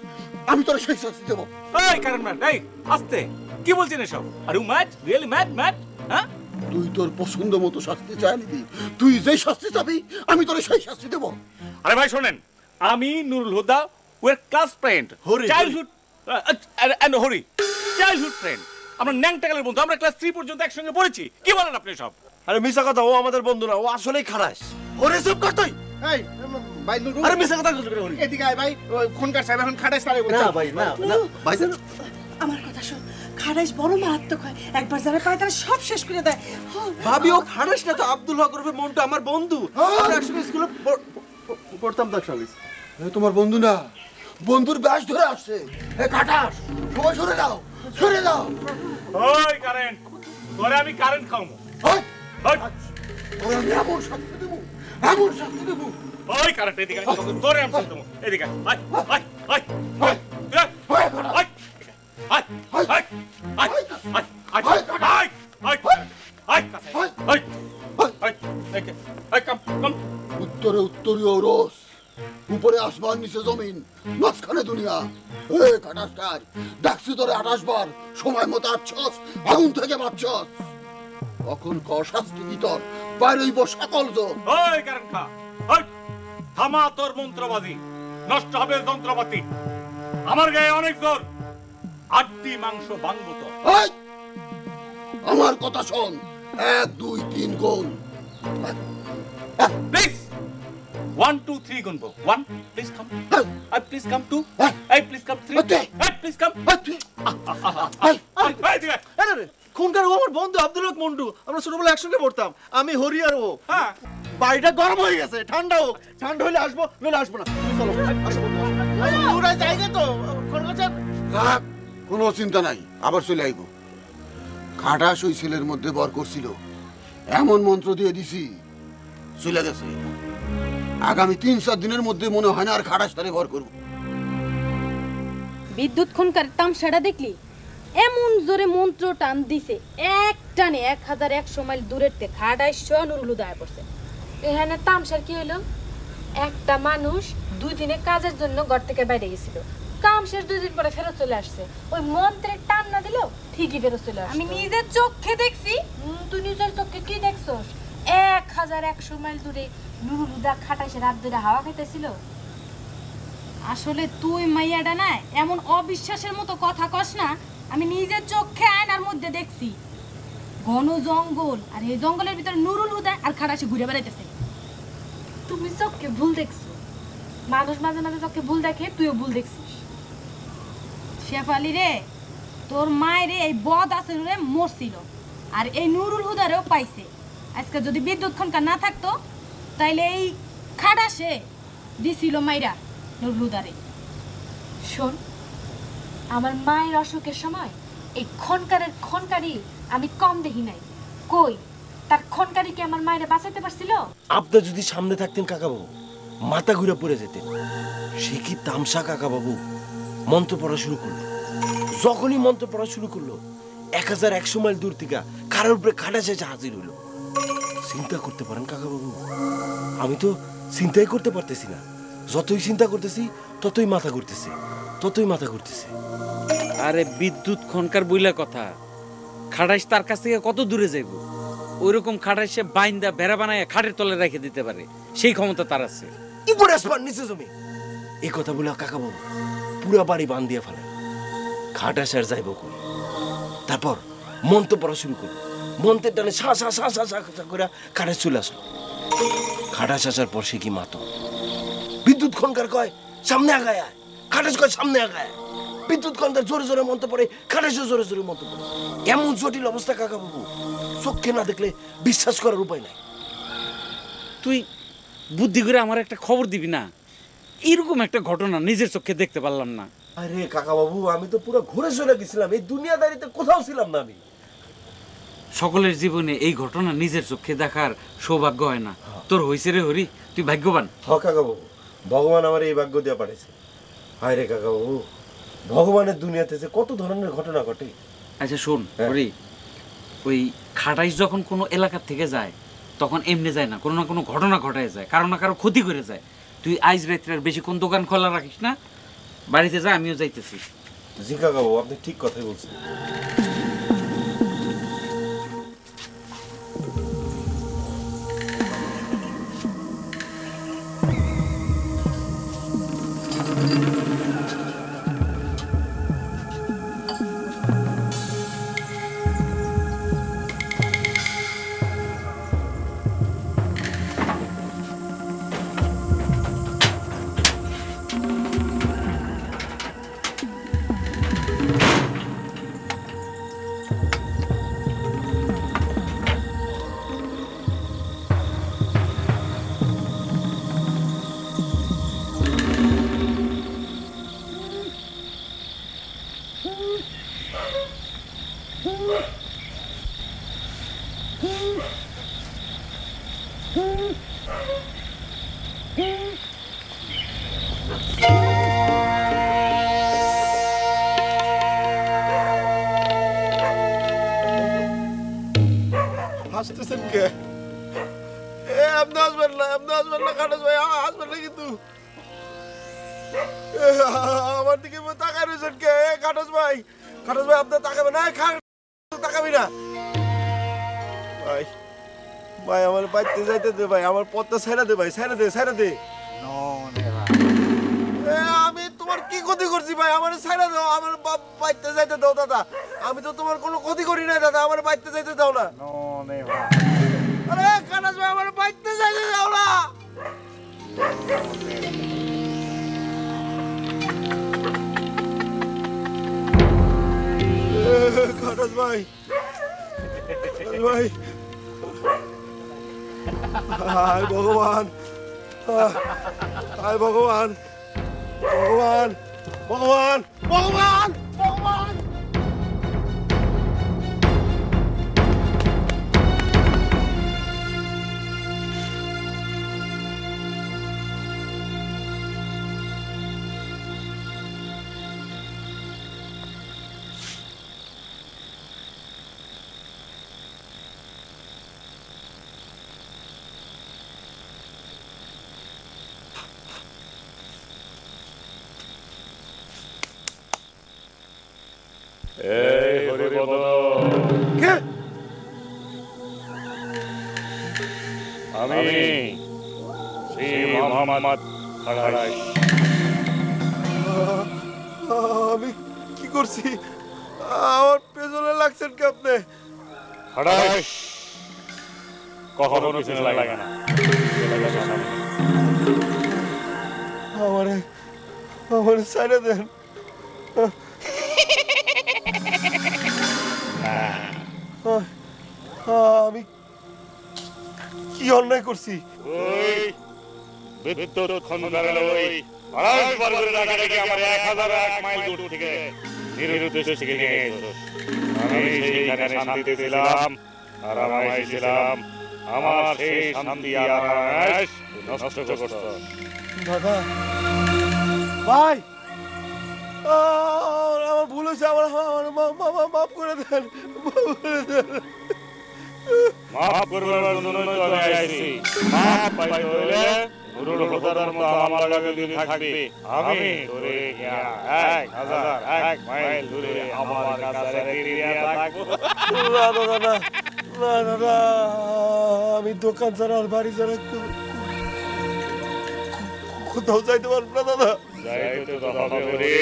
আমি তোর সেই শাস্তি দেবো। এই কারেন্ট ম্যান, এই আস্তে, কি বলছেন এসব? Are you mad, really mad? হ্যাঁ, তুই তোর পছন্দ মতো শাস্তি চাই নিবি, তুই যে শাস্তি চাবি আমি তোর সেই শাস্তি দেবো। আরে ভাই শোনেন, আমি নুরুল হুদা, ওয়ের class friend, Hari, childhood and Hari, childhood friend. আমরা ন্যাংটাকালের বন্ধু, আমরা ক্লাস 3 পর্যন্ত একসঙ্গে পড়েছি। কি বলেন আপনি সব? আরে মিছা কথা, ও আমাদের বন্ধু না, ও আসলেই খারাস। ওরে চুপ কর তুই। এই ভাই নুরু, আরে মিছা কথা বলছিস কেন? এদিকে আয় ভাই। ওই খনকার সাহেব এখন খাটাস তারে না বলছে। ভাই, না ভাইজান, আমার কথা শোন, খারাইশ বড় মারাত্মক হয়, একবার যারা পায় তারা সব শেষ করে দেয়। ভাবি ও খারাস না তো, আব্দুল হক ওরফে মন্টু আমার বন্ধু। আমরা একসঙ্গে স্কুলে পড়তাম তো একসঙ্গে। এ তোমার বন্ধু না, বন্ধুর ব্যাস ধরে আসছে। এ খাটাস, সবাই সরে যাও, সরে যাও। ওই কারেন্ট, তোরে আমি কারেন্ট খাওয়াবো। ওই, ওই, তোর আমি এমন শাস্তি দেবো, এমন শাস্তি দেবো। ওই কারেন্ট, এদিকে আয়, তোরে আমি শাস্তি দেবো। এদিকে আয়, আয়, আয়, আয়, আয়, ওই খাটাস, আয়, আয়, আয়, আয়, আয়, আয়, আয়, আয়, কাছে, আয়, আয়, একে, আয়, কাম। উত্তরে উত্তরীয় রোস, উপরে আসমান, নিচে জমিন, মাঝখানে দুনিয়া। এ খাটাস কাজ, ডাকছি তোরে 28 বার, সময় মতো আসছস, আগুন থেকে বাঁচছস। তখন ক শাস্তি কি তোর? বাইরেই বস সকল জোর। ওই কারেন্ট খা, ওই, থামা তোর মন্ত্রবাজি, নষ্ট হবে যন্ত্রপাতি। আমার গায়ে অনেক জোর, আটটি মাংস ভাঙবো তো। এই, আমার কথা শোন, 1 2 3 গুণ। প্লিজ 1 2 3 গুনবো। 1 please come, I please come 2, I please come 3, I please come. খনকার ও আমার বন্ধু আব্দুল হক মন্টু, আমরা ছোটবেলায় একসঙ্গে পড়তাম। আমি হরি আর ও। হ্যাঁ, বাড়িটা গরম হয়ে গেছে, ঠান্ডা হোক, ঠান্ডা হলে আসবো, নইলে আসবো না। তুমি চলো, আসো বন্ধু। নুরা জায়গা তো খনকার সাহেব। থাক, কোনো চিন্তা নাই, আবার চলে আইব। খাটাস ওই ছেলের মধ্যে বর করছিল, এমন মন্ত্র দিয়ে দিছি চলে গেছে। আগামী 3-4 দিনের মধ্যে মনে হয় না আর খাটাস তারে বর করবো। বিদ্যুৎ খনকার তামসাটা দেখলি? এমন জোরে মন্ত্র টান দিছে এক টানে 1100 মাইল দূরের তে খাড়াই নুরুল হুদা পড়ছে। এখানে তামসার কি হইলো, একটা মানুষ 2 দিনে কাজের জন্য ঘর থেকে বাইরে গেছিল, কাম শেষ 2 দিন পরে ফেরত চলে আসছে। ওই মন্ত্রের টান না দিল ঠিকই ফেরত চলে আসছে। আমি নিজের চোখে দেখছি। তুই নিজের চোখে কি দেখছস? 1100 মাইল দূরে নুরুল হুদা খাটাইছে রাত ধরে হাওয়া খাইতেছিল। আসলে তুই মাইয়াডা না এমন অবিশ্বাসের মতো কথা কস না, আমি নিজের চোখে আয়নার মধ্যে দেখছি ঘন জঙ্গল, আর এই জঙ্গলের ভিতরে নুরুল হুদা আর খাটাইছে ঘুরে বেড়াইতেছে। তুমি চোখে ভুল দেখছো, মানুষ মাঝে মাঝে চোখে ভুল দেখে, তুইও ভুল দেখছিস। শেফালি রে, তোর মায়ের এই বদ আছে রে মরছিল, আর এই নুরুল হুদারেও পাইছে। আজকে যদি বিদ্যুৎ খনকা না থাকতো তাইলে এই খাটাসে দিছিল মাইরা নুরুল হুদারে। শোন, আমার মায়ের অসুখের সময় এই খনকারি আমি কম দেখি নাই। কই তার খনকারি কি আমার মায়ের বাঁচাতে পারছিল? আপনি যদি সামনে থাকতেন কাকাবাবু, মাথা ঘুরে পড়ে যেতেন। সে কি তামসা কাকাবাবু মন্ত্র পড়া শুরু করলো। যখনই মন্ত্র পড়া শুরু করলো 1100 মাইল দূর থেকে কারোর উপরে খাটা শেষে হাজির হলো। চিন্তা করতে পারেন কাকাবাবু, আমি তো চিন্তাই করতে পারতেছি না। যতই চিন্তা করতেছি ততই মাথা ঘুরতেছে। আরে বিদ্যুৎ খনকার বইলা কথা, খাটাইশ তার কাছ থেকে কত দূরে যাইব? ওইরকম খাটাইশে বাইন্দা বেড়া বানায় খাটের তলে রেখে দিতে পারে, সেই ক্ষমতা তার আছে। উপরে আসমান নিচে জমি, এই কথা বলে কাকাবাবু পুরা বাড়ি বান দিয়ে ফেলে। খাটাসার যাইব কই? তারপর মন্ত্র পড়া শুরু করল। মন্ত্রের টানে সা সা সা সা সা করে খাটাস চলে আসলো। খাটাস আসার পর সে কি মাতো বিদ্যুৎ খনকার কয় সামনে আগায়, খাটাস কয় সামনে আগায়। বিদ্যুৎ খনকার জোরে জোরে মন্ত্র পড়ে, খাটাসও জোরে জোরে মন্ত্র পড়ে। এমন জটিল অবস্থা কাকাবাবু, চোখে না দেখলে বিশ্বাস করার উপায় নাই। তুই বুদ্ধি করে আমার একটা খবর দিবি না? এরকম একটা ঘটনা নিজের চোখে দেখতে পারলাম না। আরে কাকাবাবু, আমি তো পুরো ঘুরে চলে গেছিলাম, এই দুনিয়াদারিতে কোথাও ছিলাম না আমি। সকলের জীবনে এই ঘটনা নিজের চোখে দেখার সৌভাগ্য হয় না। তোর হইছে রে হরি, তুই ভাগ্যবান। কাকাবাবু, ভগবান আমার এই ভাগ্য দিয়ে পাঠাইছে। হায় রে কাকাবাবু, ভগবানের দুনিয়াতে যে কত ধরনের ঘটনা ঘটে। আচ্ছা শোন হরি, ওই খাটাইশ যখন কোনো এলাকার থেকে যায় তখন এমনি যায় না, কোনো না কোনো ঘটনা ঘটায় যায়, কারো না কারো ক্ষতি করে যায়। তুই আইজ রাত্রে আর বেশি কোন দোকান খোলা রাখিস না, বাড়িতে যা, আমিও যাইতেছি। জি কাকাবাবু, আপনি ঠিক কথাই বলছেন। হাসতেছেন কে? আপনি হাসবেন না, খাটাস ভাই, হাসবেন না কিন্তু। আমার দিকে তাকায় রয়েছেন কে? খাটাস ভাই, আপনার তাকাবেন না, তাকাবি না ভাই। ভাই আমার বাইতে যাইতে দে ভাই, আমার পথটা ছাইড়া দে ভাই, ছাইড়া দে। আমি তোমার কি ক্ষতি করছি ভাই? আমার ছাইড়া দাও, আমার বাইতে যাইতে দাও দাদা। আমি তো তোমার কোনো ক্ষতি করি নাই দাদা, আমার বাইতে যাইতে দাও না। আরে খাটাস ভাই, আমার বাইতে যাইতে দাও না। খাটাস ভাই, হায় ভগবান, হায় ভগবান, ভগবান, ভগবান, ভগবান, ভগবান। এই হরিপদ কে? আমি শ্রী মোহাম্মদ খাড়াইশ। আমি কি করছি? আমার পেছনে লাগছেন কি আপনি? খাড়াইশ কখনো পিছনে লাগে না। আমারে ছাইড়া দেন। আমি কি অন্যায় করছি? ওই বিদ্যুৎ খন্দকারের ওই আড়াই বর্গের টাকা রেখে আমার 1001 মাইল দূর থেকে নিরুদ্দেশ থেকে নিয়ে এসেছিস। আমি সেইখানে শান্তিতে ছিলাম, আরামায় ছিলাম। আমার সেই শান্তি আর আরামায়েশ নষ্ট করছ। দাদা ভাই, আমার ভুল হয়েছে, আমার মাফ করে দেন, মাফ করবার জন্য তো আমি আইছি। মাফ পাইতে হইলে গুরুর হৃদয়ের মতো আমার লাগে দিন থাকবে। আমি তোরে 1001 মাইল দূরে আমার কাছে রেখে দিয়া থাকবো। না দাদা, না না দাদা, আমি দোকান ছাড়া আর বাড়ি ছাড়া কোথাও যাইতে পারবো না দাদা। যাইতে তো হবে রে,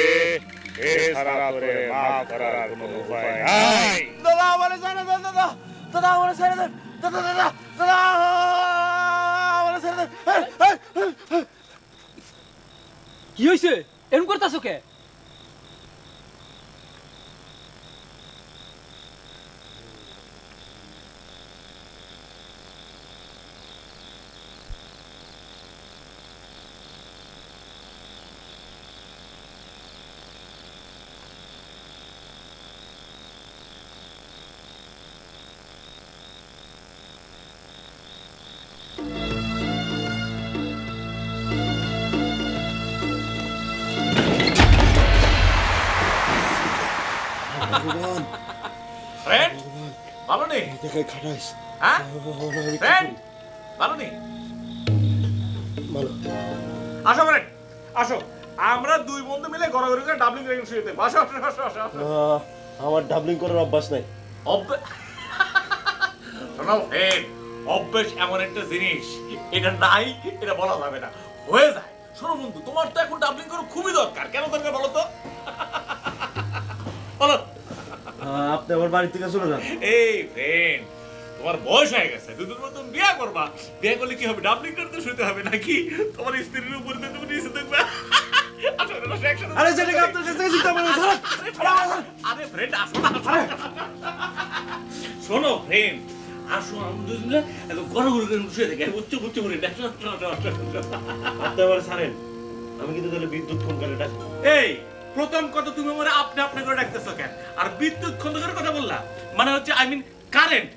এছাড়া তোরে মাফ করার কোনো উপায় নাই। দাদা আমারে ছেড়ে দেন, দাদা দাদা আমারে ছেড়ে দেন, দাদা দাদা দাদা আমারে ছেড়ে দেন। কি হইছে? এরকম করতাছো কে? ফ্রেন্ড ভালো নেই? দেখাই খাটাইস। হ্যাঁ ফ্রেন্ড ভালো নেই? ভালো। আসো ফ্রেন্ড আসো, আমরা দুই বন্ধু মিলে গড়াগড়ি করে ডাবলিং রেগে শুয়েতে। আসো আসো আসো আসো আসো। আমার ডাবলিং করার অভ্যাস নাই। শোনো ফ্রেন্ড, অভ্যাস এমন একটা জিনিস, এটা নাই এটা বলা যাবে না, হয়ে যায়। শোনো বন্ধু, তোমার তো এখন ডাবলিং করা খুবই দরকার। কেন দরকার বলো তো? বলো। আপনি আমার বাড়ি থেকে চলে যান। এই ফ্রেন্ড, তোমার বয়স হয়ে গেছে, দুদিন মতন বিয়ে করবা। বিয়ে করলে কি হবে? ডাবলিং করতে শুতে হবে নাকি? তোমার স্ত্রীর উপরে তুমি নিচে দেখবে। আরে সেটাকে আপনার কাছে চিন্তা করবেন না। আরে ফ্রেন্ড আসো না। শোনো ফ্রেন্ড, আসো আমরা দুজন মিলে এত গড়গড়ি করে শুয়ে থাকি। উচ্চ উচ্চ করে ডাকো। আপনি আমার ছাড়েন, আমি কিন্তু তাহলে বিদ্যুৎ খনকারে ডাকবো। এই প্রথম কথা, তুমি আমার আপনি আপনি করে ডাকতেছো কেন? আর বিদ্যুৎ খন্দকারের কথা বললা মানে হচ্ছে I mean current.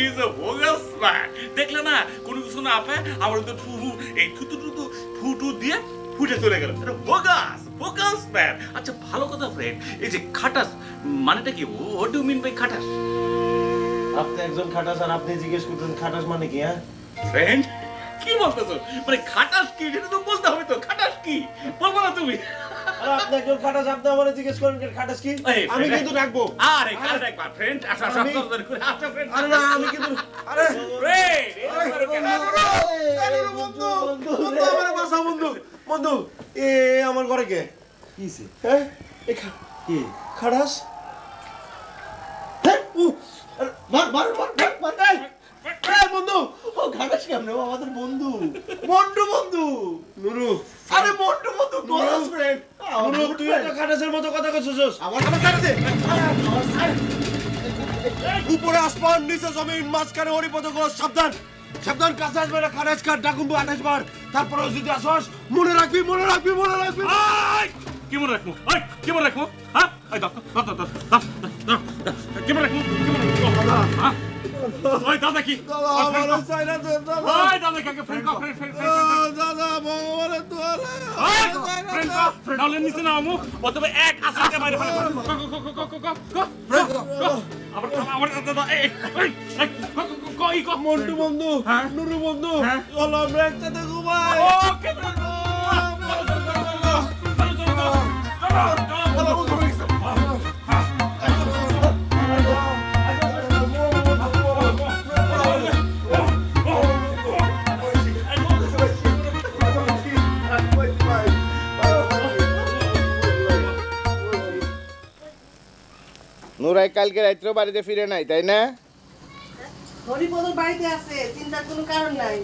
Is a bogus man. দেখলে না, কোনো কিছু না আপে আমার তো ফুফু এই থুতু টুতু ফুটু দিয়ে ফুটে চলে গেল। এটা বোগাস বোগাস ম্যান। আচ্ছা ভালো কথা ফ্রেন্ড, এই যে খাটাস মানেটা কি? হোয়াট ডু মিন বাই খাটাস? আপনি একজন খাটাস আর আপনি জিজ্ঞেস করতেন খাটাস মানে কি? হ্যাঁ ফ্রেন্ড কি বলতেছো? মানে খাটাস কি সেটা তো বলতে হবে তো। খাটাস কি বলবো না তুমি? আরে আপনি একজন খাটাস, আপনি আমারে জিজ্ঞেস করেন খাটাস কি? আমি কিন্তু রাখবো। আরে কাল রাখবা ফ্রেন্ড। আসো আসো আসো করে আসো ফ্রেন্ড। আরে না আমি কিন্তু আরে ফ্রেন্ড বন্ধু বন্ধু আমারে বাঁচা বন্ধু। বন্ধু এ আমার ঘরে কে? কিছে? হ্যাঁ এ কি খাটাস? হ্যাঁ মার মার মার মার। এই বন্ধু, ও খাটাস কেমনে? ও আমাদের বন্ধু, মন্টু বন্ধু। নুরু, আরে মন্টু বন্ধু, ক্লোজ ফ্রেন্ড। নুরু তুই তো খাটাসের মতো কথা কইছস। আমার ছাড় দে। আমার ছাড়। উপরে আসমান, নিচে জমিন, মাঝখানে হরিপদ ঘোষ। সাবধান সাবধান, কাছে আসবে না। খাটাস কার ডাকুম্বু 28 বার। তারপরে যদি আসস মনে রাখবি মনে রাখবি মনে রাখবি। কি মনে রাখবো? কি মনে রাখবো? হ্যাঁ কি মনে রাখবো? হ্যাঁ ওই দাদা কি? দাদা চাইনা দে দাদা। ওই দাদা কাকে ফ্রেন্ড দাদা ভগবানের দোয়ারে। ফ্রেন্ড নালে নিচে না আমু প্রথমে এক আসাকে বাইরে ফেলে। আমার দাদা এই কই কো মন্টু বন্ধু, নুরু বন্ধু, চলো আমরা একসাথে ঘুমাই। ওকে নুরাই কালকে রাত্রেও বাড়িতে ফিরে নাই, তাই না? হরিপদর বাড়িতে আছে, চিন্তার কোনো কারণ নাই।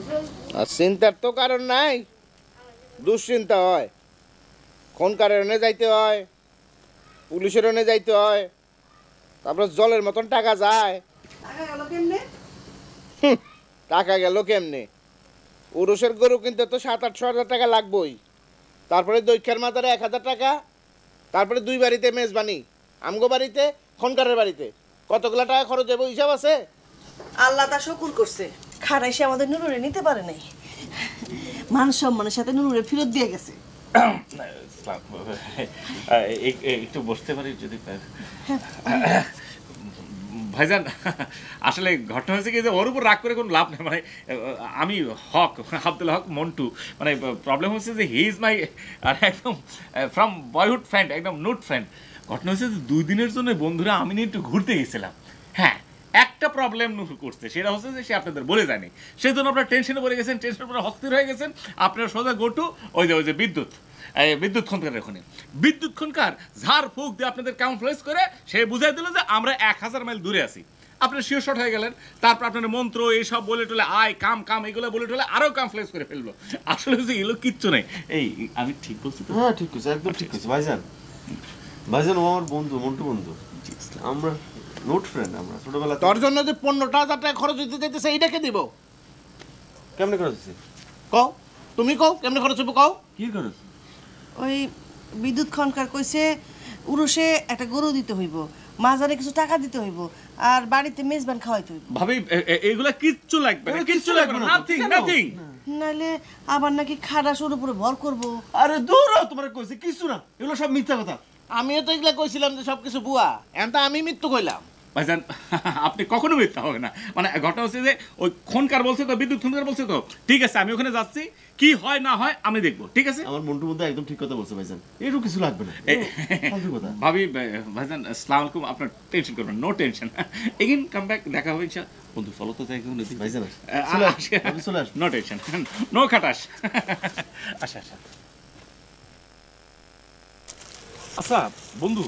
আর চিন্তার তো কারণ নাই, দুশ্চিন্তা হয়। কোন কারণে যাইতে হয়, পুলিশের ওনে যাইতে হয়, তারপর জলের মতন টাকা যায়। টাকা গেল কেমনে? টাকা গেল কেমনে? উরুষের গরু কিনতে তো 700-800 হাজার টাকা লাগবেই। তারপরে দৈক্ষার মাথারে 1000 টাকা, তারপরে 2 বাড়িতে মেজবানি, আমগো বাড়িতে, খনকারের বাড়িতে কতগুলা টাকা খরচ হবে হিসাব আছে? আল্লাহ তা শুকুর করছে, খারাই সে আমাদের নুরুরে নিতে পারে নাই, মান সম্মানের সাথে নুরুরে ফেরত দিয়ে গেছে। একটু বসতে পারি যদি? ভাইজান আসলে ঘটনা হয়েছে কি যে ওর উপর রাগ করে কোনো লাভ নেই। মানে আমি হক, আব্দুল হক মন্টু, মানে প্রবলেম হচ্ছে যে হি ইজ মাই একদম ফ্রম বয়হুড ফ্রেন্ড, একদম নোট ফ্রেন্ড। ঘটনা হচ্ছে যে 2 দিনের জন্য বন্ধুরা আমি নিয়ে একটু ঘুরতে গেছিলাম। হ্যাঁ, একটা প্রবলেম করছে, সেটা হচ্ছে যে সে আপনাদের বলে যায়নি, সেই জন্য আপনারা টেনশনে পড়ে গেছেন, টেনশনের পরে অস্থির হয়ে গেছেন। আপনারা সোজা গোটু ওই যে বিদ্যুৎ খনকারের ওখানে। বিদ্যুৎ খনকার ঝাড় ফুঁক দিয়ে আপনাদের কাউন্ট্রেস করে সে বুঝাই দিল যে আমরা 1000 মাইল দূরে আছি। আপনার শিওর শট হয়ে গেলেন। তারপর আপনার মন্ত্র এইসব বলে টলে আয় কাম এগুলো বলে টলে আরও কামফ্লেক্স করে ফেললো। আসলে হচ্ছে এগুলো কিচ্ছু নেই। এই আমি ঠিক বলছি তো? হ্যাঁ ঠিক আছে, একদম ঠিক আছে ভাইজান। ভাইজান ও আমার বন্ধু, মন্টু বন্ধু, আমরা নোট ফ্রেন্ড, আমরা ছোটবেলা। তোর জন্য যে 15,000 টাকা খরচ হইতে যাইতেছে, এইটাকে দিব? কেমনে খরচ হচ্ছে কও, তুমি কও কেমনে খরচ হইব? কও কি খরচ? ওই বিদ্যুৎ খনকার কইছে উরুষে একটা গরু দিতে হইব, মাজারে কিছু টাকা দিতে হইব, আর বাড়িতে মেজবান খাওয়াইতে হইব। ভাবি এগুলা কিচ্ছু লাগবে না, কিচ্ছু লাগবে না, নাথিং। নাইলে আবার নাকি খাড়াসের উপরে ভর করব। আরে দূর হও, তোমার কইছে কিছু না, এগুলো সব মিথ্যা কথা। আমিও তো এগুলা কইছিলাম যে সবকিছু বুয়া, এখন তো আমি মৃত্যু কইলাম। ভাইজান আপনি কখনো মিথ্যা হবে না। মানে ঘটনা হচ্ছে যে ওই খনকার বলছে তো, বিদ্যুৎ খনকার বলছে তো, ঠিক আছে আমি ওখানে যাচ্ছি, কি হয় না হয় আমি দেখবো, ঠিক আছে? আমার মন্টু মধ্যে একদম ঠিক কথা বলছে ভাইজান, এরও কিছু লাগবে না। ভাবি ভাইজান আসসালামু আলাইকুম, আপনার টেনশন করবেন, no tension, again come back, দেখা হবে ইনশাআল্লাহ। বন্ধু ফলো তো দেখুন ভাইজান, চলে আস, নো টেনশন, নো খাটাস। আচ্ছা আচ্ছা বন্ধু,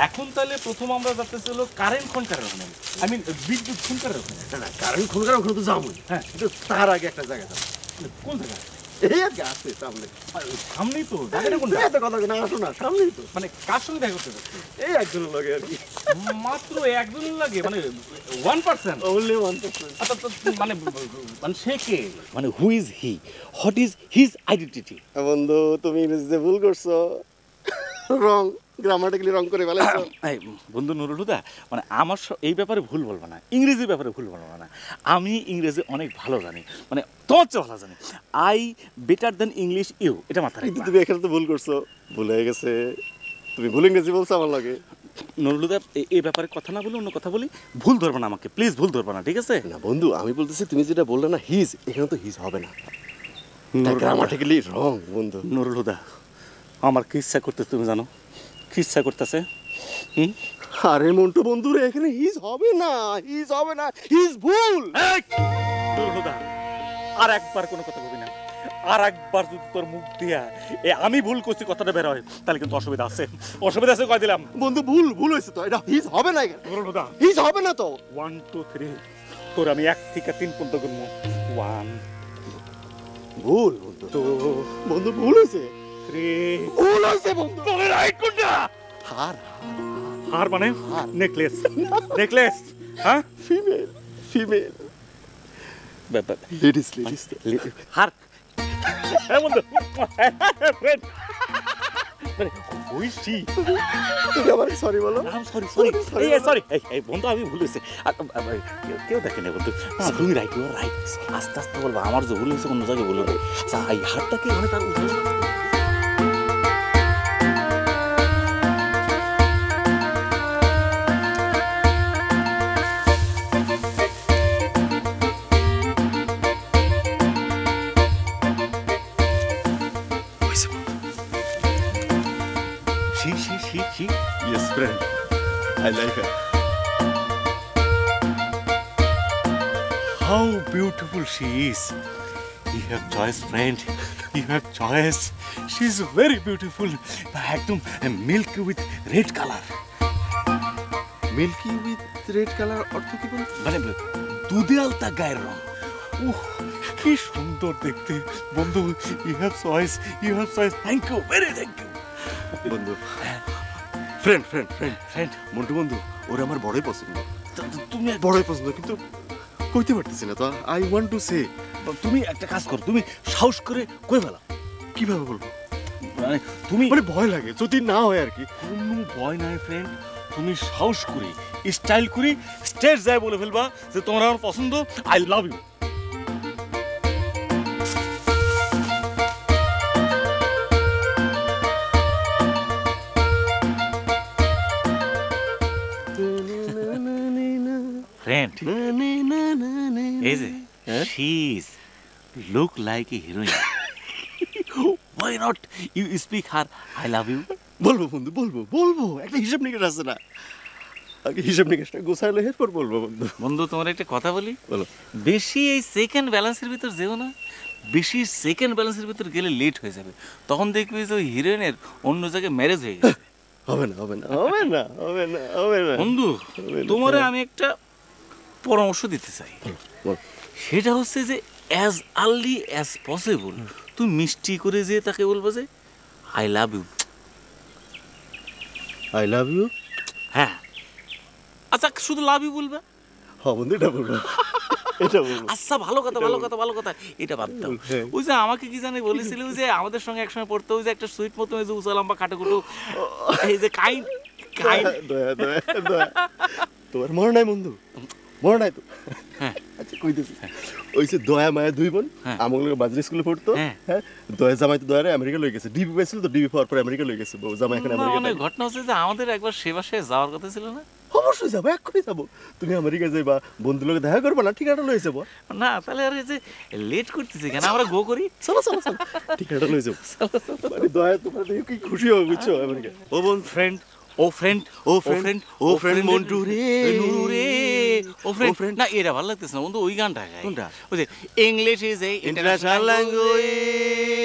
এখন তাহলে প্রথম আমরা যাচ্তেছি হলো কারেন্ট খনকারের ওখানে, আই মিন বিদ্যুৎ খনকারের ওখানে। না কারেন্ট খনকারের ওখানে তো যাবোই। হ্যাঁ, কিন্তু তার আগে একটা জায়গা যাবো। কোন জায়গা? এই আর কি আছে সামনে, সামনেই তো জায়গাটা। কোনটা? এত কথা না, আসো না, সামনেই তো। মানে কার সঙ্গে দেখা করতে যাচ্ছে? এই একজনের লাগে আর কি, মাত্র একজনের লাগে, মানে 1%, only 1%। আচ্ছা মানে সে কে? মানে who is he, what is his identity? বন্ধু তুমি ইংরেজিতে ভুল করছো, রং গ্রামাটিক্যালি রং করে ফেলেছো। এই বন্ধু নুরুল হুদা, মানে আমার এই ব্যাপারে ভুল বলবো না, ইংরেজির ব্যাপারে ভুল বলবো না। আমি ইংরেজি অনেক ভালো জানি, মানে তোমার চেয়ে ভালো জানি। I better than English you, এটা মাথায় রাখবা। তুমি এখানে তো ভুল করছো, ভুল হয়ে গেছে, তুমি ভুল ইংরেজি বলছো আমার লাগে। নুরুল হুদা এই ব্যাপারে কথা না বলি, অন্য কথা বলি, ভুল ধরবে না আমাকে, প্লিজ ভুল ধরবে না, ঠিক আছে? না বন্ধু, আমি বলতেছি তুমি যেটা বললে না হিজ, এখানে তো হিজ হবে না, গ্রামাটিক্যালি রং। বন্ধু নুরুল হুদা, আমার কি ইচ্ছা করতেছে তুমি জানো? কি ইচ্ছা করতেছে? আরে মন্টু বন্ধু রে, এখানে হিজ হবে না, হিজ হবে না, হিজ ভুল। নুরুল হুদা, আর একবার কোনো কথা বলবি না, আর একবার যদি তোর মুখ দিয়া আমি ভুল করছি কথাটা বের হয়, তাহলে কিন্তু অসুবিধা আছে, অসুবিধা আছে কয়ে দিলাম। বন্ধু ভুল হয়েছে তো, এটা হিজ হবে না, নুরুল হুদা হিজ হবে না তো। 1 2 3 তোর আমি 1 থেকে 3 পর্যন্ত গুনবো। 1 ভুল বন্ধু, তো বন্ধু ভুল হয়েছে। 3 ভুল হয়েছে বন্ধু। তুমি রাইট কোনটা? হার মানে নেকলেস, নেকলেস। হ্যাঁ, ফিমেল লেডিস হার। হ্যাঁ বন্ধু, ফ্রেন্ড মানে হইছি। তুমি আমার সরি বলো। সরি এই বন্ধু, আমি ভুল হয়েছে, কেউ দেখে না বন্ধু, তুমি রাইট, ইউ আর রাইট। আস্তে আস্তে বলবো, আমার যে ভুল হয়েছে অন্য জায়গায় বলবো। এই হারটাকে মানে তার she. Yes, friend. I like her. How beautiful she is. You have choice, friend. You have choice. She is very beautiful. একদম milk with red color. Milky with red colour অর্থ কি বল? মানে দুধে আলতা গায়ের রং। উহ, কি সুন্দর দেখতে বন্ধু। You have choice, you have choice. Thank you, very thank you বন্ধু। Friend friend friend friend Montu বন্ধু, ওরা আমার বড়ই পছন্দ। তুমি বড়ই পছন্দ, কিন্তু কইতে পারতেছি না তো। I want to say. তুমি একটা কাজ করো, তুমি সাহস করে কই ফেলা। কিভাবে বলবো? মানে তুমি মানে ভয় লাগে যদি না হয় আর কি। কোনো ভয় নাই ফ্রেন্ড, তুমি সাহস করে স্টাইল করে স্টেজ যায় বলে ফেলবা যে তোমার আমার পছন্দ, আই লাভ ইউ। ফ্রেন্ড, এই যে she is look like a heroine. Why not you speak her I love you? বলবো বন্ধু, বলবো বলবো। একটা হিসাব নিকাশ আছে না, আগে হিসাব নিকাশটা গোছাইলে এরপর বলবো বন্ধু। বন্ধু তোমার একটা কথা বলি, বলো। বেশি এই সেকেন্ড ব্যালেন্সের ভিতর যেও না। বেশি সেকেন্ড ব্যালেন্সের ভিতর গেলে লেট হয়ে যাবে, তখন দেখবি যে ওই হিরোইনের অন্য জায়গায় ম্যারেজ হয়ে গেছে। হবে না হবে না হবে না হবে না হবে না বন্ধু, তোমারে আমি একটা পরামর্শ দিতে চাই। সেটা হচ্ছে যে অ্যাজ আর্লি অ্যাজ পসিবল তুমি মিষ্টি করে যে তাকে বলবো যে I love you. I love you? হ্যাঁ। আচ্ছা, শুধু লাভ ইউ বলবা? হ্যাঁ বন্ধু, এটা বলবো, এটা বলবো। আচ্ছা, ভালো কথা ভালো কথা ভালো কথা, এটা বাদ দাও। ওই যে আমাকে কি জানি বলেছিল, ওই যে আমাদের সঙ্গে একসময় পড়তো, ওই যে একটা সুইট মতো ওই যে উঁচা লম্বা খাটোকুটো, এই যে কাইন্ড কাইন্ড। দয়া দয়া দয়া, তোমার মনে নাই বন্ধু? মনে নাই তো? আচ্ছা কইতেছি, ওই যে দয়া মায়া দুই বোন আমার লোক বাজার স্কুলে পড়তো। হ্যাঁ, দয়া জামাই তো দয়ারে আমেরিকা লই গেছে, ডিবি পাইছিল তো, ডিবি পাওয়ার পর আমেরিকা লই গেছে। বউ জামাই এখন আমেরিকা। মানে ঘটনা হচ্ছে যে আমাদের একবার সে বাসায় যাওয়ার কথা ছিল না? অবশ্যই যাবো, এক্ষুনি যাবো। তুমি আমেরিকা যাইবা, বন্ধুর লোকে দেখা করবা না, ঠিকানা লই যাবো। না তাহলে আর এই যে লেট করতেছি কেন, আমরা গো করি। চলো চলো চলো, ঠিকানা লই যাবো। মানে দয়া তোমরা দেখে কি খুশি হবে বুঝছো আমেরিকা। ও বোন, ফ্রেন্ড, ও ফ্রেন্ড, ও ফ্রেন্ড, ও ফ্রেন্ড মন্টু রে, নুরু রে, ও ফ্রেন্ড। না এটা ভালো লাগতেছে না বন্ধু, ওই গানটা গাই। কোনটা? ওই যে English is a international language,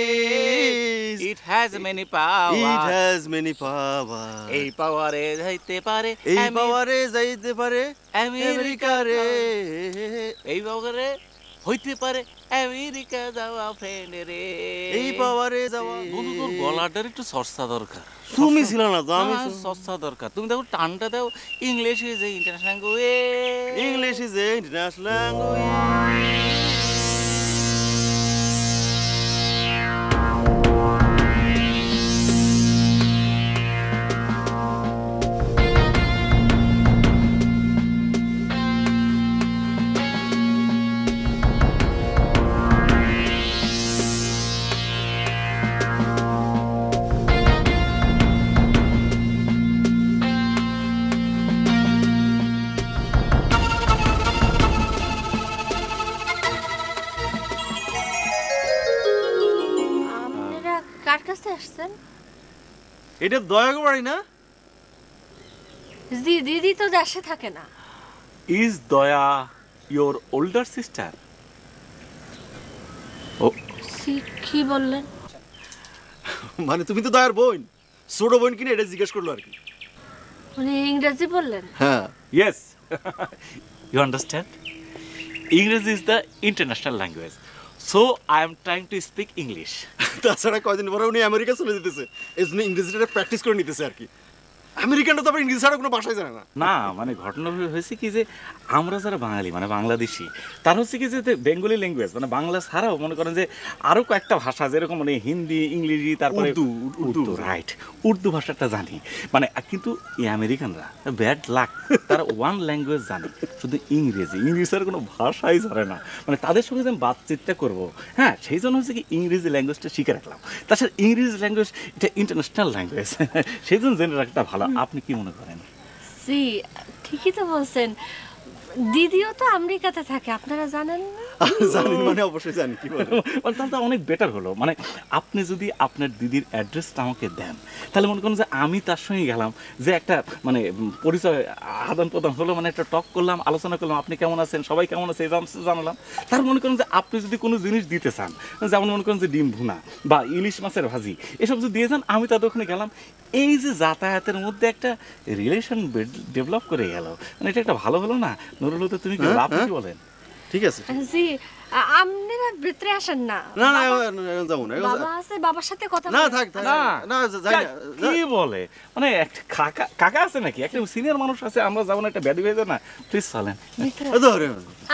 it has many power, it has many power, এই পাওয়ারে যাইতে পারে, এই পাওয়ারে যাইতে পারে আমেরিকা রে, এই পাওয়ারে হইতে পারে আমেরিকা যাওয়া ফ্রেন্ড রে, এই পাওয়ারে যাওয়া। বন্ধু তোর গলাটার একটু চর্চা দরকার। তুমি ছিল না তো, আমি। চর্চা দরকার। তুমি দেখো টানটা দাও, English is a international language, English is a international language. কার কাছে আসছেন? এটা দয়া বাড়ি না? দিদি তো দেশে থাকে না। ইজ দয়া ইওর ওল্ডার সিস্টার? ও কি বললেন? মানে তুমি তো দয়ার বোন, ছোট বোন কিনে এটা জিজ্ঞেস করলো আর কি। মানে ইংরেজি বললেন? হ্যাঁ। ইয়েস, ইউ আন্ডারস্ট্যান্ড, ইংরেজি is the international language, so I am trying to speak English. তাছাড়া কয়দিন পরে উনি আমেরিকা চলে যেতেছে, এই জন্য ইংরেজিটা প্র্যাকটিস করে নিতেছে আর কি। আমেরিকানটা তো আবার ইংরেজি ছাড়া কোনো ভাষাই জানে না। না মানে ঘটনা হয়েছে কি যে আমরা যারা বাঙালি মানে বাংলাদেশি, তার হচ্ছে কি যে বেঙ্গলি ল্যাঙ্গুয়েজ মানে বাংলা ছাড়াও মনে করেন যে আরও কয়েকটা ভাষা যেরকম মানে হিন্দি, ইংরেজি, তারপরে উর্দু, রাইট, উর্দু ভাষাটা জানি। মানে কিন্তু এই আমেরিকানরা ব্যাড লাক, তারা ওয়ান ল্যাঙ্গুয়েজ জানে, শুধু ইংরেজি। ইংরেজি ছাড়া কোনো ভাষাই জানে না। মানে তাদের সঙ্গে যে আমি বাতচিতটা করবো, হ্যাঁ সেই জন্য হচ্ছে কি ইংরেজি ল্যাঙ্গুয়েজটা শিখে রাখলাম। তাছাড়া ইংরেজি ল্যাঙ্গুয়েজ এটা ইন্টারন্যাশনাল ল্যাঙ্গুয়েজ, সেই জন্য জেনে রাখাটা ভালো। আপনি কি মনে করেন? জি ঠিকই তো বলছেন, দিদিও তো আমেরিকাতে থাকে, আপনারা জানেন না? জানি মানে অবশ্যই জানি। কি বলেন? মানে তাহলে তো অনেক বেটার হলো। মানে আপনি যদি আপনার দিদির অ্যাড্রেসটা আমাকে দেন, তাহলে মনে করেন যে আমি তার সঙ্গে গেলাম, যে একটা মানে পরিচয় আদান প্রদান হলো, মানে একটা টক করলাম, আলোচনা করলাম, আপনি কেমন আছেন, সবাই কেমন আছে এই জানালাম। তার মনে করেন যে আপনি যদি কোনো জিনিস দিতে চান, যেমন মনে করেন যে ডিম ভুনা বা ইলিশ মাছের ভাজি, এসব যদি দিয়ে যান, আমি তাদের ওখানে গেলাম, এই যে যাতায়াতের মধ্যে একটা রিলেশন ডেভেলপ করে গেল, মানে এটা একটা ভালো হলো না? নুরুল হুদা, তুমি কি আপনি বলেন? ঠিক আছে। জি আপনারা ভিতরে আসেন না। না না যাবো না, বাবা আছে, বাবার সাথে কথা না থাক থাক না না যাই না। কি বলে, মানে একটা কাকা আছে নাকি, একটা সিনিয়র মানুষ আছে, আমরা যাবো না, একটা ব্যাধি হয়ে যায় না? প্লিজ চলেন।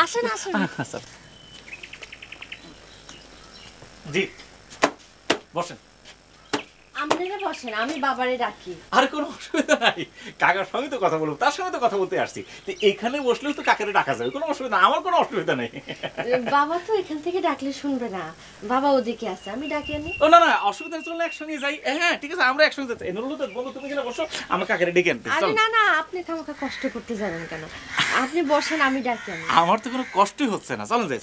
আসেন আসেন। জি বসেন। আপনারা বসেন, আমি বাবারে ডাকি। আর কোনো অসুবিধা নাই, কাকার সঙ্গে তো কথা বলবো, তার সঙ্গে তো কথা বলতে আসছি। এখানে বসলেও তো কাকারে ডাকা যাবে, কোনো অসুবিধা, আমার কোনো অসুবিধা নেই। বাবা তো এখান থেকে ডাকলে শুনবে না, বাবা ওদিকে আছে, আমি ডাকি আনি। ও না না, অসুবিধা চললে একসঙ্গে যাই। হ্যাঁ ঠিক আছে, আমরা একসঙ্গে যাচ্ছি। নুরুল হুদা, বন্ধু তুমি এখানে বসো, আমরা কাকারে ডেকে আনতে। আরে না না, আপনি খামাখা কষ্ট করতে যাবেন কেন? আপনি বসেন, আমি ডাকি আনি। আমার তো কোনো কষ্টই হচ্ছে না, চলেন যাই।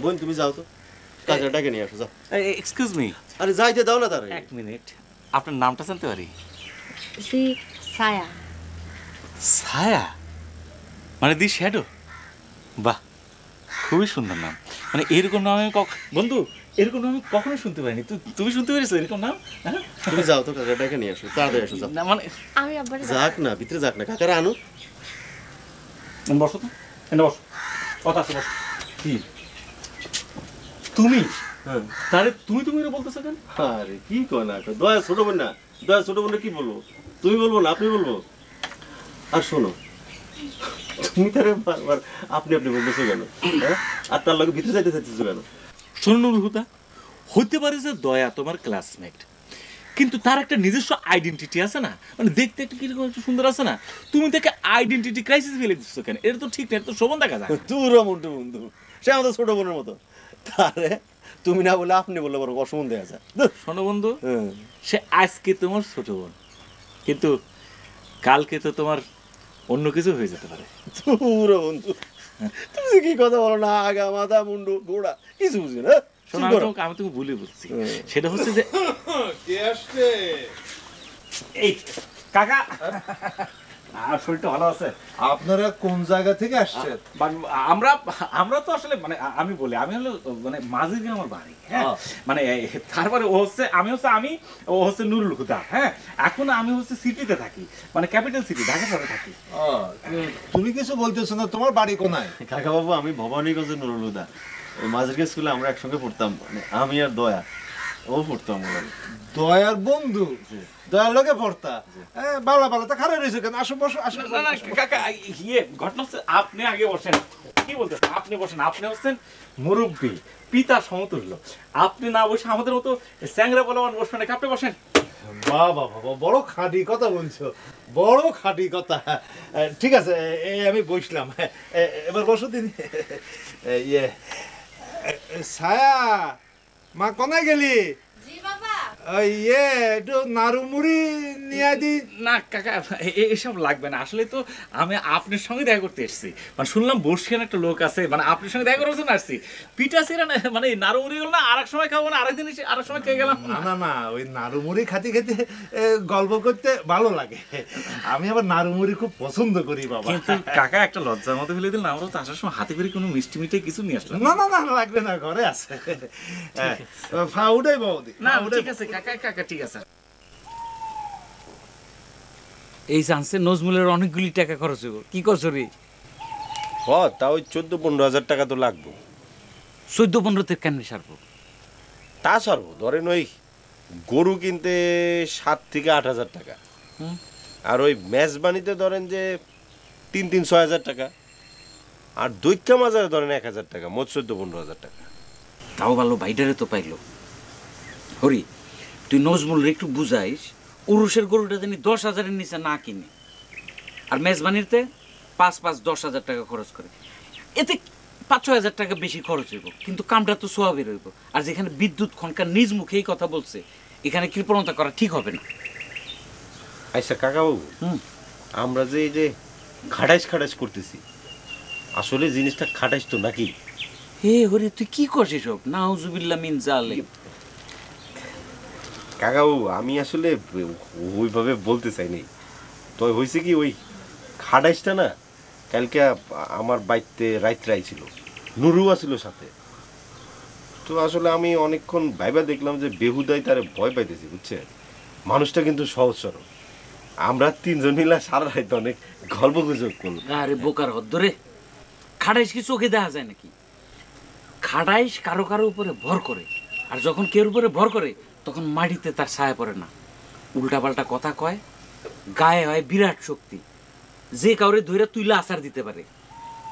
বোন তুমি যাও তো, কাকা ডাকে নিয়ে আসো, যাও। এক্সকিউজ মি, আরে যাইতে দাও না তারে। এক মিনিট, আপনার নামটা জানতে পারি? জি ছায়া। ছায়া মানে দি শ্যাডো? বাহ, খুবই সুন্দর নাম। মানে এরকম নাম আমি বন্ধু, এরকম নাম আমি কখনো শুনতে পারিনি। তুমি শুনতে পেরেছো এরকম নাম? তুমি যাও তো, কাকা ডাকে নিয়ে আসো, তাড়াতাড়ি আসো, যাও। না মানে আমি আবার যাক না, ভিতরে যাক না, কাকারা আনো। বসো তো, এনে বসো, কথা আছে, বসো। কি তুমি? তাহলে তুমি তুমি বলতেছো কেন? আরে কি কয় না, দয়া ছোট বোন না, দয়া ছোট বোন কি বলবো? তুমি বলবো না আপনি বলবো? আর শোনো, তুমি তারে বারবার আপনি আপনি বলতেছো কেন? আর তার লগে ভিতরে যাইতে চাইতেছো কেন? শোনো নুরুল হুদা, হইতে পারে যে দয়া তোমার ক্লাসমেট, কিন্তু তার একটা নিজস্ব আইডেন্টিটি আছে না, মানে দেখতে একটা কিরকম একটু সুন্দর আছে না, তুমি তাকে আইডেন্টিটি ক্রাইসিস ফেলে দিচ্ছ কেন? এটা তো ঠিক না, এটা তো শোভন দেখা যায়। তুরা মন্টু বন্ধু, সে আমাদের ছোট বোনের মতো, তারে তুমি না বলে আপনি বললে বড় অসম্মান দেখা যায়। শোনো বন্ধু, সে আজকে তোমার ছোট বোন, কিন্তু কালকে তো তোমার অন্য কিছু হয়ে যেতে পারে। তুরা বন্ধু, তুমি কি কথা বলো না, আগা মাথা মুন্ডু গোড়া কিছু বুঝি না। শোনো, আমি তুমি ভুলে বলছি, সেটা হচ্ছে যে কে আসছে? এই কাকা, আর শরীরটা ভালো আছে? আপনারা কোন জায়গা থেকে আসছেন? আমরা তো আসলে মানে আমি বলি, আমি হলো মানে মাঝির গ্রাম আমার বাড়ি, হ্যাঁ, মানে তারপরে ও হচ্ছে আমি ও হচ্ছে নুরুল হুদা। হ্যাঁ, এখন আমি হচ্ছে সিটিতে থাকি, মানে ক্যাপিটাল সিটি ঢাকা শহরে থাকি। তুমি কিছু বলতেছো না, তোমার বাড়ি কোনায়? কাকা বাবু, আমি ভবানীগঞ্জের নুরুল হুদা, ওই মাঝের স্কুলে আমরা একসঙ্গে পড়তাম, মানে আমি আর দয়া, ও পড়তাম। দয়ার বন্ধু, দয়ার লগে পড়তা? বালা বালা তা খারাপ রয়েছে কেন? আসো বসো, আসো। না না কাকা, ঘটনা হচ্ছে আপনি আগে বসেন। কি বলতেছেন? আপনি বসেন, আপনি হচ্ছেন মুরব্বী, পিতা সমতুল্য। আপনি না বসে আমাদের মতো স্যাংরা বলবান বসবেন নাকি? আপনি বসেন। বাবা বাবা, বড় খাঁটি কথা বলছো, বড় খাঁটি কথা। ঠিক আছে, আমি বসলাম, এবার বসো দিন। ইয়ে ছায়া, মা কোনায় গেলি? ইয়ে একটু নাড়ু মুড়ি নিয়ে দি। না কাকা, এসব লাগবে না, আসলে তো আমি আপনার সঙ্গে দেখা করতে এসেছি, মানে শুনলাম বর্ষিয়ান একটা লোক আছে, মানে আপনার সঙ্গে দেখা করার জন্য আসছি। পিঠা সিরা মানে নাড়ু মুড়ি গেল না, আরেক সময় খাবো না, আরেকদিন এসে আরেক সময় খেয়ে গেলাম। না না না, ওই নাড়ু মুড়ি খাতে খেতে গল্প করতে ভালো লাগে, আমি আবার নাড়ু মুড়ি খুব পছন্দ করি বাবা। কিন্তু কাকা, একটা লজ্জার মতো ফেলে দিলাম, আমরা তো আসার সময় হাতে করে কোনো মিষ্টি মিঠাই কিছু নিয়ে আসলাম। না না না, লাগবে না, ঘরে আছে। ফাউডাই বৌদি। না ঠিক আছে কাকা, কাকা ঠিক আছে। এই চান্সে নজমুলের অনেকগুলি টাকা খরচ হইব, কি করছো রে? তা ওই 14-15 হাজার টাকা তো লাগবে। 14-15 কেন সারবো? তা সারবো, ধরেন ওই গরু কিনতে 7 থেকে 8 হাজার টাকা, আর ওই মেজবানিতে ধরেন যে 3-6 হাজার টাকা, আর দৈক্ষা মাজারে ধরেন 1 হাজার টাকা, মোট 14-15 হাজার টাকা। তাও ভালো, ভাইটারে তো পাইলো। হরি, তুই নজমুলের একটু বুঝাইস, উরুষের গরুটা জানি 10,000-এর নিচে না কিনে, আর মেজবানিতে 5-10 হাজার টাকা খরচ করে, এতে 5-6 হাজার টাকা বেশি খরচ হইব, কিন্তু কামটা তো সোয়াবের হইব। আর যেখানে বিদ্যুৎ খনকার নিজ মুখে এই কথা বলছে, এখানে কৃপণতা করা ঠিক হবে না। আচ্ছা কাকাবাবু, আমরা যে এই যে খাটাইশ করতেছি, আসলে জিনিসটা খাটাইশ তো নাকি? হে হরি, তুই কি করছিস সব? নাউজুবিল্লাহ মিন জালিক। কাকাবাবু, আমি আসলে ওইভাবে বলতে চাইনি, তো হয়েছে কি, ওই খাটাইশটা না কালকে আমার বাড়িতে রাইতে আইছিল, নুরু আছিল সাথে। তো আসলে আমি অনেকক্ষণ ভাইবা দেখলাম যে বেহুদাই তারে ভয় পাইতেছি, বুঝছে? মানুষটা কিন্তু সহজ সরল। আমরা তিনজন মিলা সারা রাত অনেক গল্প গুজব করলাম। আরে বোকার হদ্দরে, খাটাইশ কি চোখে দেখা যায় নাকি? খাটাইশ কারো কারো উপরে ভর করে, আর যখন কেউ উপরে ভর করে তখন মাটিতে তার ছায়া পড়ে না, উল্টাপাল্টা কথা কয়, গায়ে হয় বিরাট শক্তি, যে কাউরে ধইরা তুইলা আচার দিতে পারে।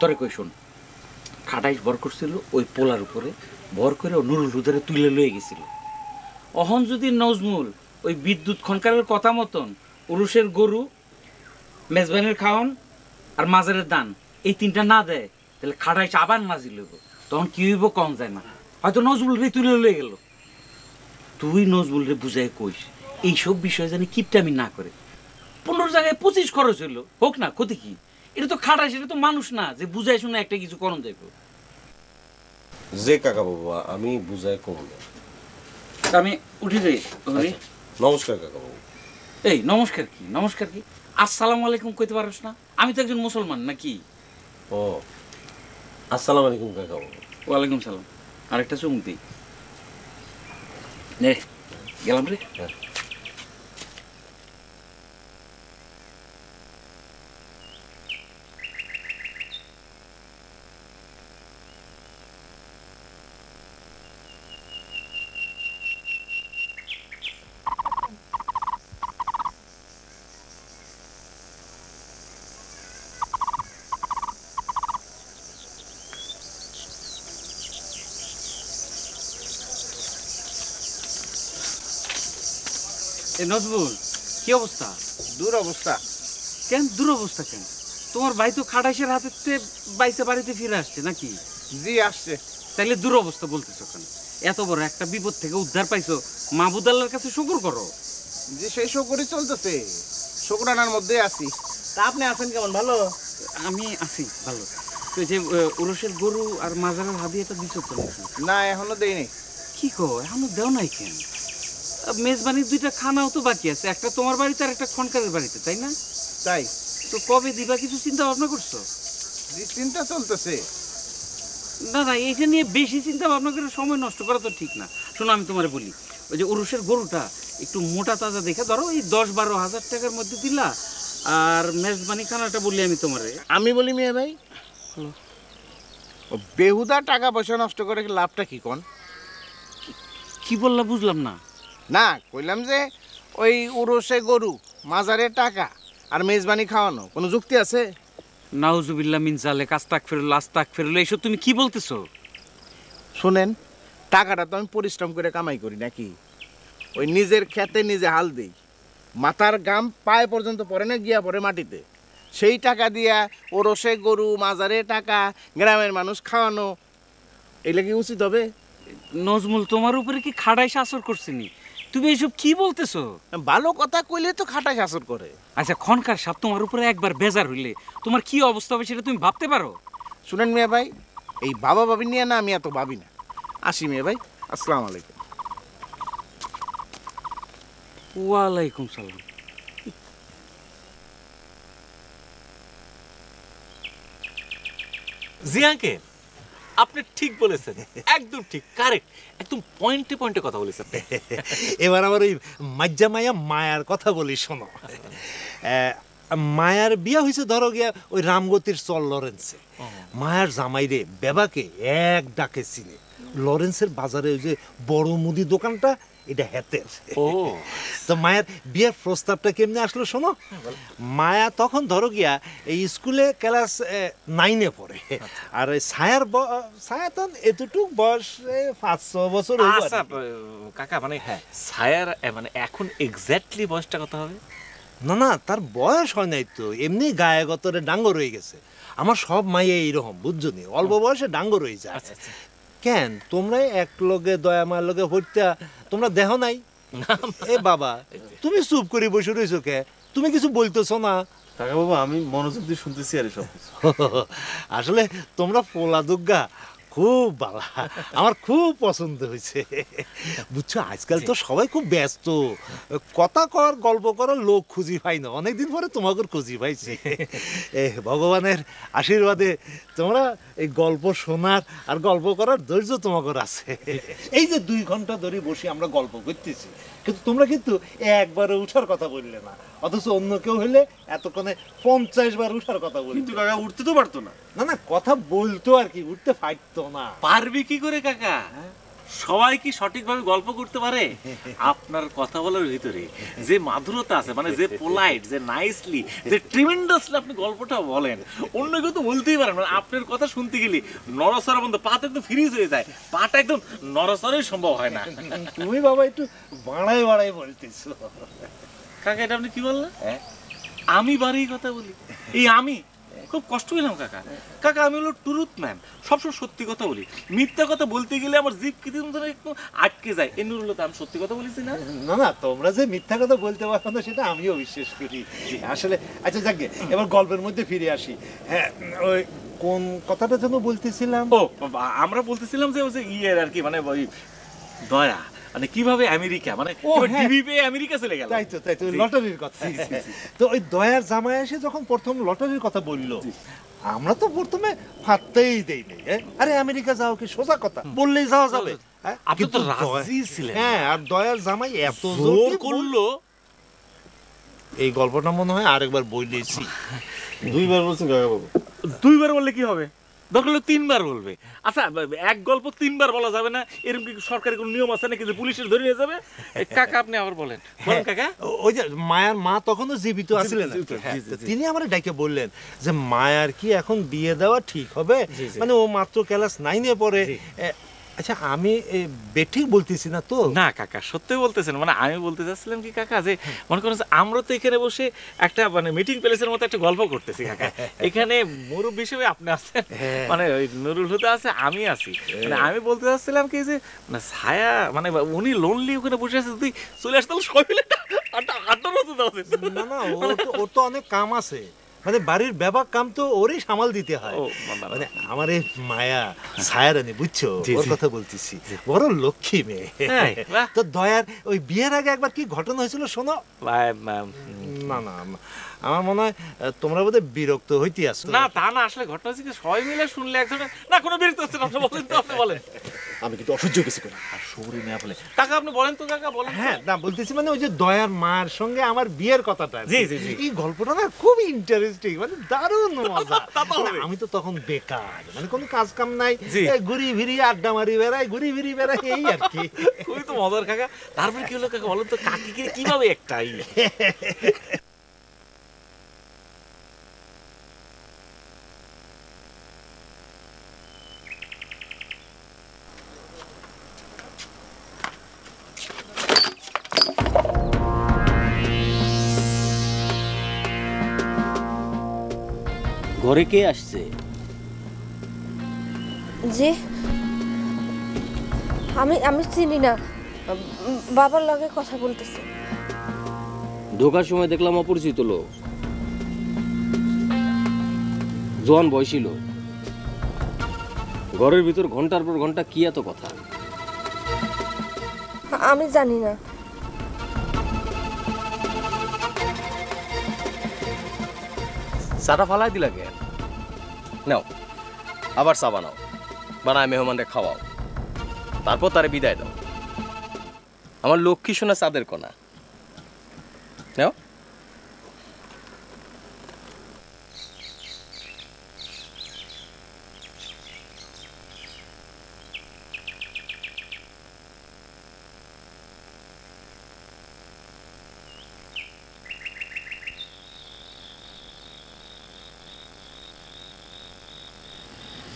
তরে কই শোন, খাটাইশ ভর করছিল ওই পোলার উপরে, ভর করে ও নুরুল হুদারে তুলে লয়ে গেছিল। অহন যদি নজমুল ওই বিদ্যুৎ খনকারের কথা মতন উরুষের গরু, মেজবানের খাওয়ান আর মাজারের দান এই তিনটা না দেয়, তাহলে খাটাইশ আবার নাজি লইব। তখন কি হইব কম যায় না, হয়তো নজমুল রে তুলে লয়ে গেল। তুই নজমুল রে বুঝাই কইস এইসব বিষয় জানি কিপটামি না করে। 15 জায়গায় 25 খরচ হইলো, হোক না, ক্ষতি কি? এটা তো খাটাইশ, এটা তো মানুষ না যে বুঝাই শুনে একটা কিছু করণ যাইব। যে কাকা বাবু, আমি বুঝাই কম না। আমি উঠি রে। নমস্কার কাকা বাবু। এই নমস্কার কি, নমস্কার কি? আসসালামু আলাইকুম কইতে পারছ না? আমি তো একজন মুসলমান নাকি? ও আসসালামু আলাইকুম কাকা বাবু। ওয়ালাইকুম সালাম। আরেকটা চুমুক দিই। নে গেলাম রে। নজরুল, কি অবস্থা? দুরবস্থা। কেন দুরবস্থা কেন? তোমার ভাই তো খাটাইশের হাতে বাইসে বাড়িতে ফিরে আসছে নাকি? জি আসছে। তাইলে দুরবস্থা বলতেছো কেন? এত বড় একটা বিপদ থেকে উদ্ধার পাইছো, মাহবুদ আল্লাহর কাছে শুকর করো। যে সেই শুকরই চলতেছে, শুকরানার মধ্যে আছি। তা আপনি আছেন কেমন? ভালো? আমি আছি ভালো। তো যে উরসের গরু আর মাজারের হাদিয়াটা দিছো তো? না এখনো দেইনি। কি কো, এখনো দেও নাই কেন? মেজবানির 2টা খানাও তো বাকি আছে, একটা তোমার বাড়িতে আর একটা খনকারের বাড়িতে, তাই না? তাই তো কবে দিবা কিছু চিন্তা ভাবনা করছো? যে চিন্তা চলতেছে। না না, এইটা নিয়ে বেশি চিন্তা ভাবনা করে সময় নষ্ট করা তো ঠিক না। শোনো আমি তোমারে বলি, ওই যে উরুষের গরুটা একটু মোটা তাজা দেখে ধরো, এই 10-12 হাজার টাকার মধ্যে দিলা। আর মেজবানি খানাটা বললি আমি তোমারে। আমি বলি মিয়া ভাই, বেহুদা টাকা পয়সা নষ্ট করে লাভটা কি কোন? কি বললা বুঝলাম না। না কইলাম যে ওই উরসে গরু, মাজারে টাকা আর মেজবানি খাওয়ানো কোনো যুক্তি আছে? নাউজুবিল্লাহ মিন জালেক, আস্তাগফিরুল্লাহ আস্তাগফিরুল্লাহ, এইসব তুমি কি বলতেছো? শুনেন, টাকাটা তো আমি পরিশ্রম করে কামাই করি নাকি? ওই নিজের খেতে নিজে হাল দিই, মাথার গাম পায়ে পর্যন্ত পড়ে না, গিয়া পড়ে মাটিতে। সেই টাকা দিয়া ওরসে গরু, মাজারে টাকা, গ্রামের মানুষ খাওয়ানো, এগুলো কি উচিত হবে? নজমুল, তোমার উপরে কি খাটাইশ আসর করছেনি? তুমি এইসব কি বলতেছো? ভালো কথা কইলে তো খাটাইশ আসর করে। আচ্ছা, খনকার সাহেব তোমার উপরে একবার বেজার হইলে তোমার কি অবস্থা হবে সেটা তুমি ভাবতে পারো? শুনেন মিয়া ভাই, এই বাবা ভাবি নিয়ে না আমি এত ভাবি না। আসি মিয়া ভাই, আসসালামু আলাইকুম। ওয়ালাইকুম সালাম। জি আঙ্কেল, আপনি ঠিক বলেছেন, একদম ঠিক, কারেক্ট, একদম পয়েন্টে পয়েন্টে কথা বলেছেন। এবার আমার ওই মাজ্জা মায়া মায়ার কথা বলি, শোনো। মায়ার বিয়া হয়েছে ধরো গিয়া ওই রামগতির চর লরেন্সে। মায়ার জামাইরে বেবাকে এক ডাকে চিনে। লরেন্সের বাজারে ওই যে বড় মুদি দোকানটা, এটা হেতের। ও তো মায়ের বিয়ের প্রস্তাবটা কেমনে আসলো শোনো। মায়া তখন ধরো গিয়া এই স্কুলে ক্লাস 9-এ পড়ে। আর ছায়া তো এতটুক বয়স 5-6 বছর। আচ্ছা কাকা, মানে ছায়ার মানে এখন এক্স্যাক্টলি বয়সটা কত হবে? না না, তার বয়স হয় নাই তো, এমনি গায়ে গতরে ডাঙ্গর হয়ে গেছে। আমার সব মাইয়া এইরকম, বুঝছো নি, অল্প বয়সে ডাঙ্গর হয়ে যায়। কেন তোমরা এক লগে দয়া মায়ের লগে হইতা তোমরা দেহ নাই? এ বাবা, তুমি চুপ করে বসে রয়েছো কে? তুমি কিছু বলতেছো না? কাকা বাবা, আমি মনোযোগ দিয়ে শুনতেছি আর সব। আসলে তোমরা পোলা দুর্গা খুব ভালো, আমার খুব পছন্দ হয়েছে। বুঝছো আজকাল তো সবাই খুব ব্যস্ত, কথা কর গল্প করার লোক খুঁজি পাই না, অনেকদিন পরে তোমাকে খুঁজি পাইছি। ভগবানের আশীর্বাদে তোমরা এই গল্প শোনার আর গল্প করার ধৈর্য তোমাদের আছে। এই যে 2 ঘন্টা ধরে বসে আমরা গল্প করতেছি, কিন্তু তোমরা কিন্তু একবারে উঠার কথা বললে না, অথচ অন্য কেউ হলে এতক্ষণে 50 বার উঠার কথা বলি। কিন্তু কাকা উঠতে তো পারতো না। না না, কথা বলতো আর কি, উঠতে পারতো না। পারবি কি করে কাকা? সবাই কি সঠিকভাবে গল্প করতে পারে? আপনার কথা বলার ভিতরে যে মাধুরতা আছে, মানে যে পোলাইট, যে নাইসলি, যে ট্রিমেন্ডাসলি আপনি গল্পটা বলেন, অন্য কেউ তো বলতেই পারেন। মানে আপনার কথা শুনতে গেলে নড়াচড়া বন্ধ, পাটা একদম ফ্রিজ হয়ে যায়, পাটা একদম নড়াচড়াই সম্ভব হয় না। তুমি বাবা একটু বাড়াই বাড়াই বলতেছো। কাকা এটা আপনি কি বললেন? আমি বাড়ির কথা বলি, এই আমি খুব কষ্ট পেলাম কাকা। কাকা আমি হলো ট্রুথ ম্যান, সবসময় সত্যি কথা বলি। মিথ্যা কথা বলতে গেলে আমার জিভ কি একটু আটকে যায়। এ নুরুল তো আমি সত্যি কথা বলেছি না? না না, তোমরা যে মিথ্যা কথা বলতে পারো না সেটা আমিও বিশ্বাস করি আসলে। আচ্ছা যাকে এবার গল্পের মধ্যে ফিরে আসি। হ্যাঁ, ওই কোন কথাটা যেন বলতেছিলাম? ও আমরা বলতেছিলাম যে ওই যে ইয়ের আর কি, মানে ওই দয়া, মানে কিভাবে আমেরিকা, মানে টিভি পেয়ে আমেরিকা চলে গেল। তাই তো লটারির কথা। তো ওই দয়ার জামাই এসে যখন প্রথম লটারির কথা বললো, আমরা তো প্রথমে ফাটতেই দেই নাই। আরে আমেরিকা যাও কি সোজা কথা, বললেই যাওয়া যাবে। আপনি তো রাজি ছিলেন। হ্যাঁ, আর দয়ার জামাই এত জোর করলো, এই গল্পটা মনে হয় আরেকবার বলেছি। 2 বার বলছেন কাকা বাবু। 2 বার বললে কি হবে? দরকার হলে 3 বার বলবে। আচ্ছা, এক গল্প 3 বার বলা যাবে না, এরকম কি সরকারি কোনো নিয়ম আছে নাকি যে পুলিশের ধরে নিয়ে যাবে? কাকা আপনি আবার বলেন কাকা। ওই যে মায়ার মা তখনও জীবিত আছিলেন, তিনি আমার ডাইকে বললেন যে মায়ার কি এখন বিয়ে দেওয়া ঠিক হবে? মানে ও মাত্র ক্লাস 9-এ পড়ে। আচ্ছা, আমি বেঠিক বলতেছি না তো? না কাকা, সত্যি বলতেছেন। মানে আমি বলতে চাচ্ছিলাম কি কাকা, যে মনে করেন আমরা তো এখানে বসে একটা মানে মিটিং প্লেসের মতো একটা গল্প করতেছি কাকা। এখানে মুরব্বী হিসেবে আপনি আছেন, মানে ওই নুরুল হুদা আছে, আমি আছি। মানে আমি বলতে চাচ্ছিলাম কি যে মানে ছায়া, মানে উনি লোনলি ওখানে বসে আছে, তুই চলে আসতে সবাই মিলে আড্ডার মতো দেওয়া। না না, ওর তো অনেক কাম আছে, মানে বাড়ির ব্যাপক কাম তো ওরই সামাল দিতে হয়। মানে আমার এই মায়া ছায়ারানি, বুঝছো, ওর কথা বলতেছি, বড় লক্ষ্মী মেয়ে। তো দয়ার ওই বিয়ের আগে একবার কি ঘটনা হয়েছিল শোনো। না না, আমার মনে হয় তোমরা বোধহয় বিরক্ত হইতে আসছো। না তা না, আসলে ঘটনা হচ্ছে কি সবাই মিলে শুনলে এক ধরনের, না কোনো বিরক্ত হচ্ছে না। আপনি বলেন তো, আপনি বলেন। আমি কিন্তু অসহ্য কিছু করি আর সৌরি না বলে কাকা, আপনি বলেন তো কাকা, বলেন। হ্যাঁ, না বলতেছি মানে ওই যে দয়ার মার সঙ্গে আমার বিয়ের কথাটা। জি জি জি, এই গল্পটা না খুব ইন্টারেস্টিং, মানে দারুণ মজা। আমি তো তখন বেকার, মানে কোনো কাজ কাম নাই, ঘুরি ফিরি আড্ডা মারি বেড়াই, ঘুরি ফিরি বেড়াই, এই আর কি। খুবই তো মজার কাকা। তারপরে কি হলো কাকা বলেন তো, কাকিকে কিভাবে একটাই ঘরে কে আসছে? জি, আমি চিনি না, বাবার লগে কথা বলতেছি। ঢোকার সময় দেখলাম অপরিচিত লোক, জোয়ান বয়সী লোক। ঘরের ভিতর ঘন্টার পর ঘন্টা কি এত কথা? আমি জানি না। চাটা ফালাই দিলা কে? নাও, আবার চা বানাও, বানায় মেহমানরে খাওয়াও, তারপর তারে বিদায় দাও। আমার লক্ষ্মী শোনা চাঁদের কণা। নাও।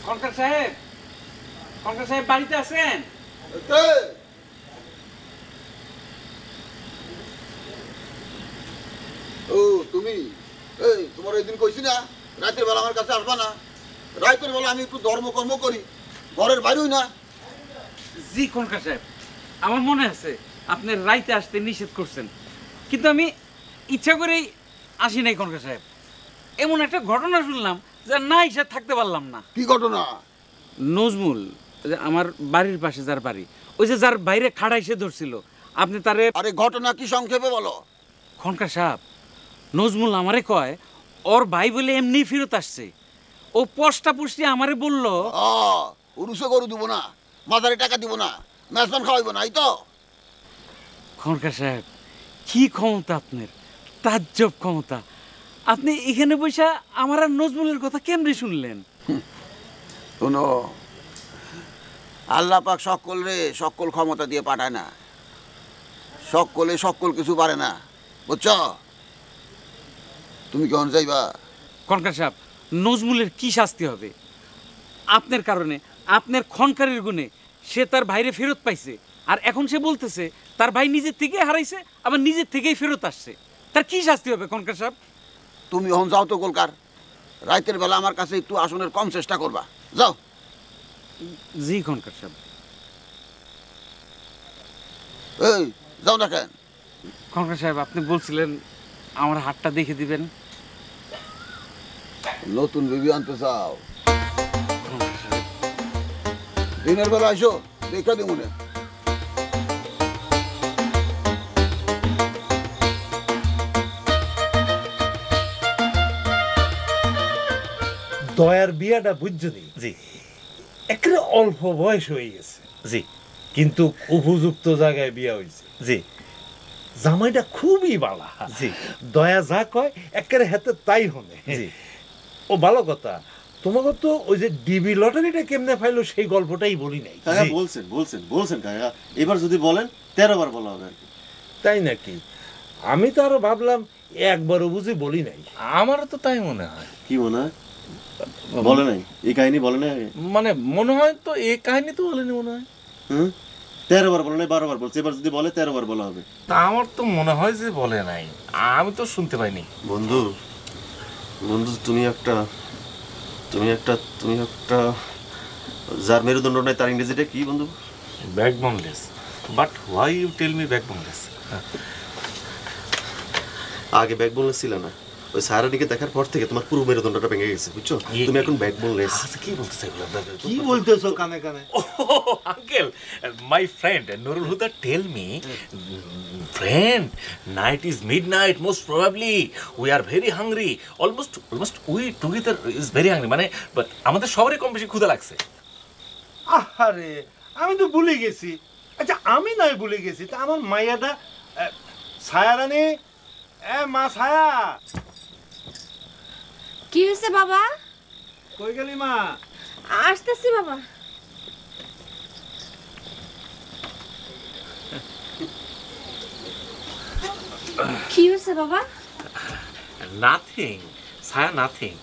কনকার সাহেব, কনকার সাহেব বাড়িতে আছেন? ও তুমি, এই তোমার একদিন কইছি না রাতের বেলা আমার কাছে আসবা না? রাতের বেলা আমি একটু ধর্মকর্ম করি, ঘরের বাইরেই না। জি কনকার সাহেব, আমার মনে আছে আপনি রাইতে আসতে নিষেধ করছেন, কিন্তু আমি ইচ্ছা করেই আসি নাই কনকার সাহেব। এমন একটা ঘটনা শুনলাম যে না এসে থাকতে পারলাম না। কি ঘটনা? নজমুল যে আমার বাড়ির পাশে যার বাড়ি, ওই যে যার বাইরে খাড়া এসে ধরছিল, আপনি তারে। আরে ঘটনা কি সংক্ষেপে বলো। খনকার সাহেব, নজমুল আমারে কয় ওর ভাই বলে এমনি ফেরত আসছে। ও পোস্টা পুষ্টি আমারে বললো উরুসে গরু দিব না, মাজারে টাকা দিব না, মেজবান খাওয়াইব না, এই তো। খনকার সাহেব, কি ক্ষমতা আপনার, তাজ্জব ক্ষমতা। আপনি এখানে বসে আমার আর নজমুলের কথা কেমনে শুনলেন? শোনো, আল্লাহ পাক সকলে সকল ক্ষমতা দিয়ে পাঠায় না, সকলে সকল কিছু পারে না, বুঝছ? তুমি কেমন যাইবা? খনকার সাহেব, নজমুলের কি শাস্তি হবে? আপনার কারণে, আপনার খনকারের গুণে সে তার ভাইরে ফেরত পাইছে, আর এখন সে বলতেছে তার ভাই নিজের থেকে হারাইছে, আবার নিজের থেকেই ফেরত আসছে। তার কি শাস্তি হবে খনকার সাহেব? তুমি এখন যাও তো কলকার, রাতের বেলা আমার কাছে একটু আসনের কম চেষ্টা করবা, যাও। জি খনকার সাহেব। এই যাও না কেন? খনকার সাহেব, আপনি বলছিলেন আমার হাতটা দেখে দিবেন। নতুন বিবি আনতে চাও? দিনের বেলা আইসো, দেখা দিব না। দয়ার বিয়াটা বুঝছনি? জি। একেবারে অল্প বয়স হয়ে গেছে। জি। কিন্তু উপযুক্ত জায়গায় বিয়া হয়েছে। জি। জামাইটা খুবই বালা। জি। দয়া যা কয় একেবারে হাতে তাই হনে। জি। ও ভালো কথা, তোমাকে তো ওই যে ডিবি লটারিটা কেমনে পাইলো সেই গল্পটাই বলি নাই। হ্যাঁ বলছেন বলছেন বলছেন কাকা, এবার যদি বলেন 13 বার বলা হবে আর কি। তাই নাকি? আমি তো আরো ভাবলাম একবারও বুঝি বলি নাই। আমারও তো তাই মনে হয়। কি মনে হয়? বলে নাই এই কাহিনী? বলে নাই মানে মনে হয় তো এই কাহিনী তো বলেনি মনে হয়। 13 বার বলে নাই, 12 বার বলছে। এবার যদি বলে 13 বার বলা হবে। তা আমার তো মনে হয় যে বলে নাই, আমি তো শুনতে পাইনি। বন্ধু বন্ধু তুমি একটা যার মেরুদণ্ড নাই তার ইংরেজিটা কি বন্ধু? Backboneless. But why you tell me backboneless? আগে ব্যাকবোনলেস ছিল না, ওই সারাদিকে দেখার পর থেকে তোমার পুরো মেরুদণ্ডটা ভেঙে গেছে, বুঝছো? তুমি এখন ব্যাকবোনলেস। কি বলতেছ এগুলো? কি বলতেছো কানে কানে? Uncle, my friend Nurul Huda tell me, friend, night is midnight, most probably we are very hungry, almost we together is very hungry, মানে but আমাদের সবারই কম বেশি ক্ষুধা লাগছে। আরে আমি তো ভুলে গেছি। আচ্ছা আমি নয় ভুলে গেছি, তা আমার মাইয়াটা ছায়ারানী, মা ছায়া। কি হয়েছে বাবা? কই গেলি মা? আসতেছি বাবা। কি হয়েছে বাবা? Nothing, Saya, nothing.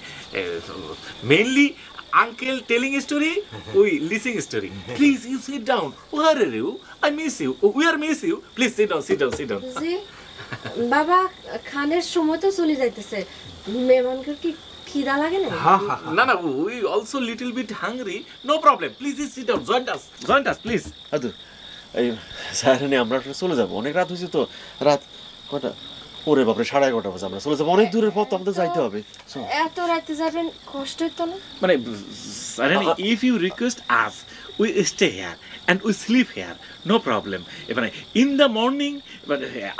Mainly uncle telling a story, we listening a story. Please, you sit down. Where are you? I miss you. We are miss you. Please sit down, sit down, sit down. জি বাবা, খানের সময় তো চলে যাইতেছে, মেহমানকে কি খিদা লাগে না? না না, we also little bit hungry. No problem. Please sit down. Join us, please. আদু এই সারানি আমরা চলে যাব, অনেক রাত হয়েছে তো। রাত কটা? ওরে বাপরে 11:30 বাজে। আমরা চলে যাবো, অনেক দূরের পথ, আমাদের যাইতে হবে। এত রাতে যাবেন, কষ্ট হতো না? মানে সারানি, if you request us, we stay here and we sleep here, no problem. মানে in the morning,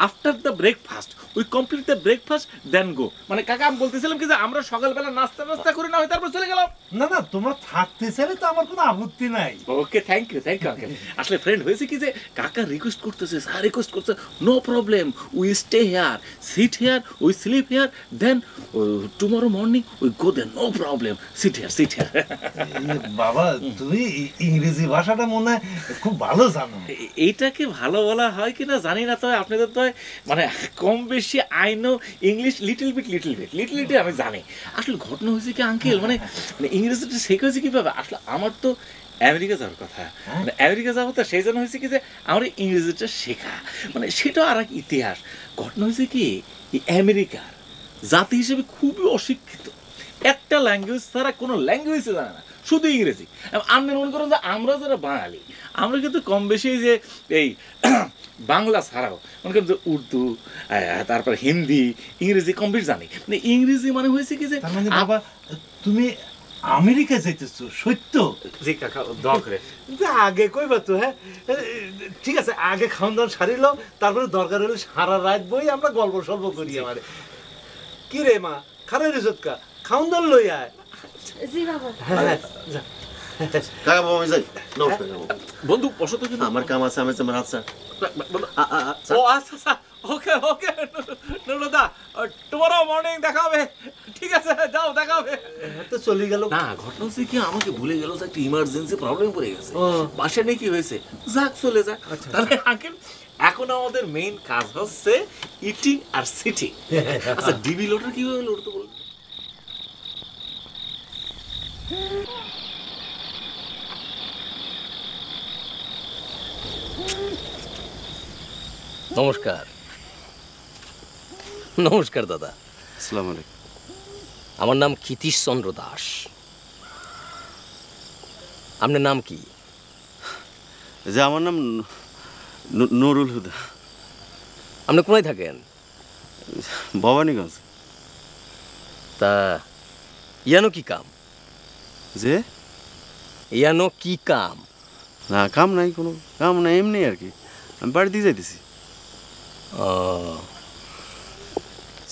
after the breakfast, we complete the breakfast, then go. মানে কাকা আমি বলতেছিলাম কি যে আমরা সকালবেলা নাস্তা করে না হয় তারপর চলে গেলাম। না না, তোমরা থাকতে চাইলে তো আমার কোনো আপত্তি নাই। Okay, thank you uncle. আসলে ফ্রেন্ড হয়েছে কি যে কাকা রিকোয়েস্ট করতেছে, স্যার রিকোয়েস্ট করছে, no problem, we stay here, sit here, we sleep here, then tomorrow morning we go then, no problem, sit here. বাবা তুমি ইংরেজি ভাষাটা মনে হয় খুব ভালো জানো। এইটাকে ভালো বলা হয় কিনা জানি না, তবে আপনাদের তো মানে কম বেশি I know English little bit আমি জানি। আসলে ঘটনা হয়েছে কি আঙ্কেল, মানে ইংরেজিটা শেখা হয়েছে কিভাবে? আসলে আমার তো আমেরিকা যাওয়ার কথা, মানে আমেরিকা যাবো, তো সেই জন্য হয়েছে কি যে আমার ইংরেজিটা শেখা, মানে সেটাও আর এক ইতিহাস। ঘটনা হয়েছে কি, আমেরিকার জাতি হিসেবে খুবই অশিক্ষিত, একটা ল্যাঙ্গুয়েজ ছাড়া কোনো ল্যাঙ্গুয়েজে জানে না, শুধু ইংরেজি। আপনি মনে করেন যে আমরা যারা বাঙালি, আমরা কিন্তু কম বেশি যে এই বাংলা ছাড়াও মনে করেন যে উর্দু, তারপর হিন্দি, ইংরেজি কম বেশি জানি। মানে ইংরেজি মানে হয়েছে কি যে বাবা তুমি আমেরিকা যাইতেছো সত্য? জি কাকা দোয়া করে। আগে কইবা তো। হ্যাঁ ঠিক আছে, আগে খাওয়ান দাওয়ান সারিল, তারপরে দরকার হলে সারা রাত বই আমরা গল্প সল্প করি। আমারে কি রে মা, খারাই রেজতকা খাওয়ান দাওয়ান লই আয়। জি বাবা। হ্যাঁ যা কাকা বাবু আমি যাই, নমস্কার কাকা বাবু। বন্ধু বসো তো। আমার কাম আছে, আমি আমার হাত স্যার। ও আচ্ছা আচ্ছা, ওকে ওকে নুরুদা, টুমরো মর্নিং দেখা হবে। ঠিক আছে যাও, দেখা হবে। তো চলে গেল। না ঘটনা হচ্ছে কি, আমাকে ভুলে গেল যে একটা ইমার্জেন্সি প্রবলেম পড়ে গেছে বাসায়। নেই কি হয়েছে, যাক চলে যাক। তাহলে আঙ্কেল এখন আমাদের মেইন কাজ হচ্ছে ইটিং আর সিটিং। আচ্ছা ডিবি লোডার কিভাবে লোড তো বলুন। নমস্কার। নমস্কার দাদা। আসসালামু আলাইকুম। আমার নাম ক্ষিতীশ চন্দ্র দাস। আপনার নাম কি? যে আমার নাম নুরুল হুদা। আপনি কোথায় থাকেন? ভবানীগঞ্জ। তা ইয়ানো কি কাম? যে ইয়ানো কি কাম? না কাম নাই, কোনো কাম নাই, এমনি আর কি। আমি বাড়ি দিয়ে যাইতেছি।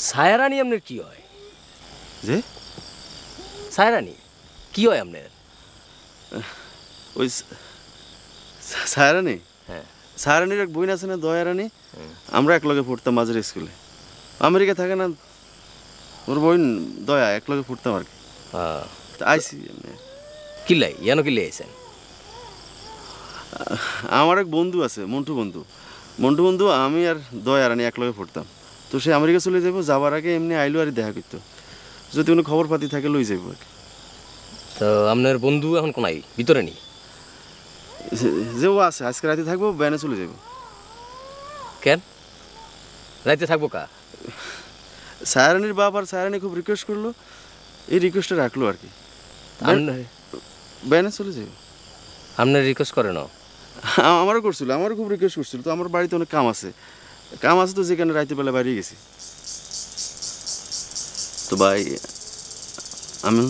সায়রানি আপনার কি হয়? যে সায়রানি কি হয় আপনার? ওই সায়রানি? হ্যাঁ, সায়রানির এক বোন আছে না, দয়ারানি। আমরা এক লগে পড়তাম মাঝের স্কুলে। আমেরিকা থাকে না ওর বোন দয়া, এক লগে পড়তাম আর কি। আইসি কিলাই ইয়ানো কিলাই আইসেন? আমার এক বন্ধু আছে, মন্টু বন্ধু। মন্টু বন্ধু আমি আর দয়ারানি এক লগে পড়তাম। তো সে আমেরিকা চলে যাবো, যাবার আগে এমনি আইলো আর দেখা করতো। যদি কোনো খবর পাতি থাকে লই যাবো আর কি। তো আপনার বন্ধু এখন কোনায়, ভিতরে নি? যে ও আছে, আজকে রাতে থাকবো, ব্যানে চলে যাবো। কেন রাতে থাকবো কা? সায়রানির বাপ আর সায়রানি খুব রিকোয়েস্ট করলো, এই রিকোয়েস্টটা রাখলো আর কি। ব্যানে চলে যাবো। আপনার রিকোয়েস্ট করে না? আমারও করছিল, আমারও খুব রিকোয়েস্ট করছিল। তো আমার বাড়িতে অনেক কাম আছে, তো যেখানে রাতের বেলা বাইরে গেছি। তো ভাই আমি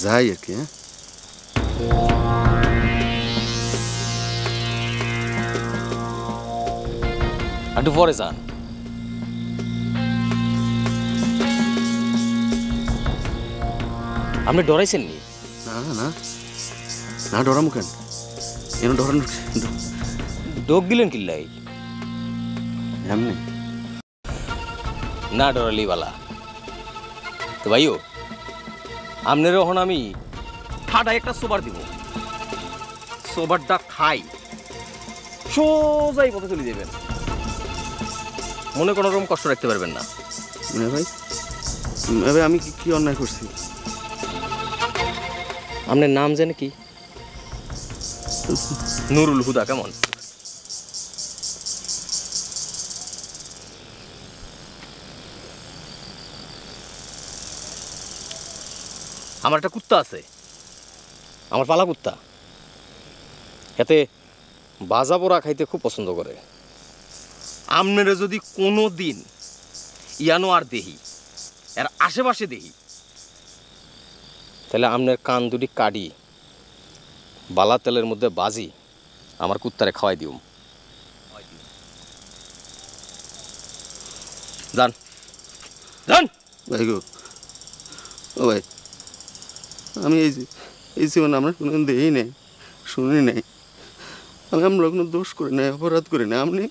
যাই আর কি। হ্যাঁ একটু পরে যান। আপনি ডরাইছেন নি? না না না, ডরামু কেন? এনে ডরানোর ডোক দিলেন কিল্লাই? এমনি না ডরালি বালা। তো ভাইও আপনার এখন আমি ঠাডা একটা সোবার দিব। সোবারটা খাই সোজাই পথে চলে যাবেন। মনে কোনো রকম কষ্ট রাখতে পারবেন না। ভাই ভাই আমি কি অন্যায় করছি? আপনার নাম জানে কি? নুরুল হুদা। কেমন? আমার একটা কুত্তা আছে, আমার পালা কুত্তা। এতে বাজা পোড়া খাইতে খুব পছন্দ করে। আপনারা যদি কোনো দিন ইয়ানো আর দেহি, এর আশেপাশে দেহি, তাহলে আপনার কান দুটি কাটি বালা তেলের মধ্যে বাজি আমার কুত্তারে খাওয়াই দিও। যান যান। ভাই গো, ও ভাই, আমি এই জীবনে আমরা কোনোদিন দেখি নাই, শুনি নাই। আমরা কোনো দোষ করি নাই, অপরাধ করি না। আপনি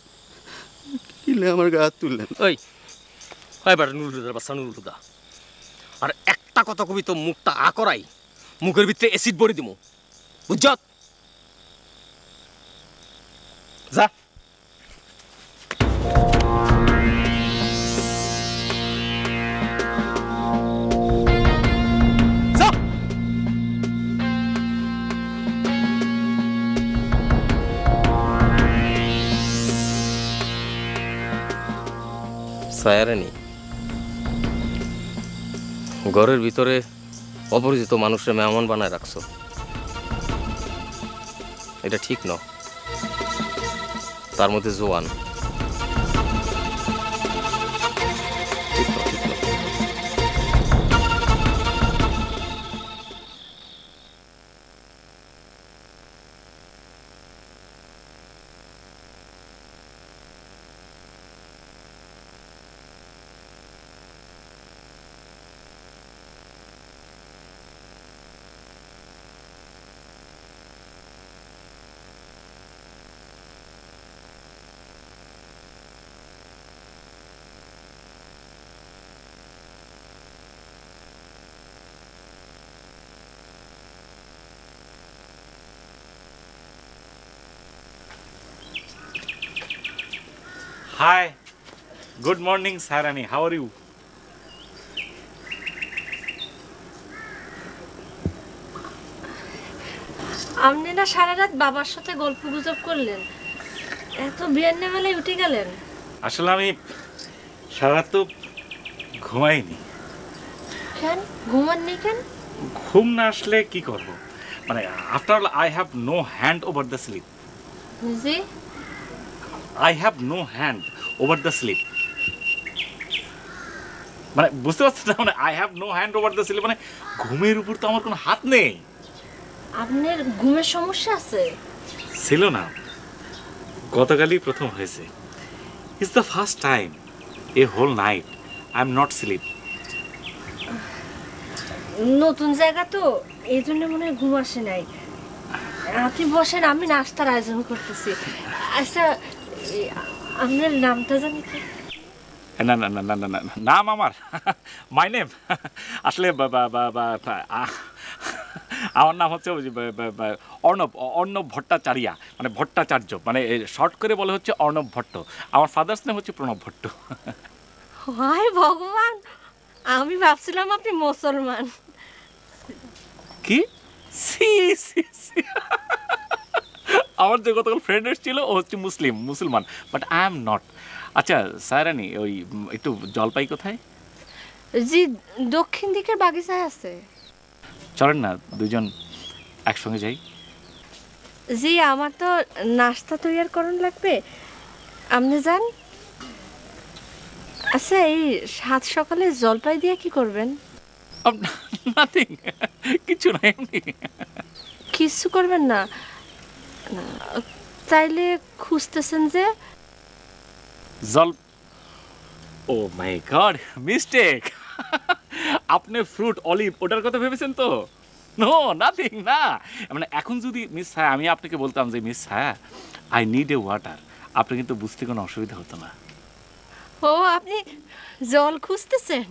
কিলে আমার গা হাত তুললেন। ওই এবার নুরুলুদার বাচ্চা নুরুলুদা, আর একটা কথা কবি তো মুখটা আ করাই মুখের ভিতরে অ্যাসিড ভরে দিব, বুঝছ? যা। সায়ারানি, ঘরের ভিতরে অপরিচিত মানুষের মেহমান বানায় রাখছো, এটা ঠিক ন। তার মধ্যে জোয়ান। Hi. Good morning, Sarani. How are you? আপনি না সারা রাত বাবার সাথে গল্প গুজব করলেন, এত বিয়ান্নে বেলায় উঠে গেলেন? আসলে আমি সারা রাত তো ঘুমাইনি। কেন ঘুমাননি কেন? ঘুম না আসলে কি করব, মানে after all I have no hand over the slip. জি, I have no hand over the slip, মানে বুঝতে পারছেন না, মানে I have no hand over the slip, মানে ঘুমের উপর তো আমার কোনো হাত নেই। আপনার ঘুমের সমস্যা আছে? ছিল না, গতকালই প্রথম হয়েছে। It's the first time a whole night I am not sleep. নতুন জায়গা তো এই জন্য মনে হয় ঘুম আসে নাই। আপনি বসেন, আমি নাস্তার আয়োজন করতেছি। আচ্ছা, আপনার নামটা জানি কি? না না না না না না, নাম আমার মাই নেম আসলে আমার নাম হচ্ছে অর্ণব অর্ণব ভট্টাচার্যা, মানে ভট্টাচার্য, মানে শর্ট করে বলে হচ্ছে অর্ণব ভট্ট। আমার ফাদার্স নেম হচ্ছে প্রণব ভট্ট। হায় ভগবান, আমি ভাবছিলাম আপনি মুসলমান। কি? সি সি সি আমার যে গতকাল ফ্রেন্ড এসেছিল ও হচ্ছে মুসলমান, বাট আই এম নট। আচ্ছা সায়রানি, ওই একটু জলপাই কোথায়? জি, দক্ষিণ দিকের বাগিচায় আছে। চলেন না দুজন একসঙ্গে যাই। জি, আমার তো নাস্তা তৈরি করন লাগবে, আপনি যান। আচ্ছা, এই সাত সকালে জলপাই দিয়ে কি করবেন? নাথিং, কিছু না, এমনি। কিছু করবেন না? তাইলে খুঁজতেছেন যে ও মাই গড, মিস্টেক। আপনি ফ্রুট অলিভ ওটার কথা ভেবেছেন তো? নো, নাথিং না। মানে এখন যদি মিস ছায়া আমি আপনাকে বলতাম যে মিস ছায়া আই নিড এ ওয়াটার, আপনি কিন্তু বুঝতে কোনো অসুবিধা হতো না। ও, আপনি জল খুঁজতেছেন?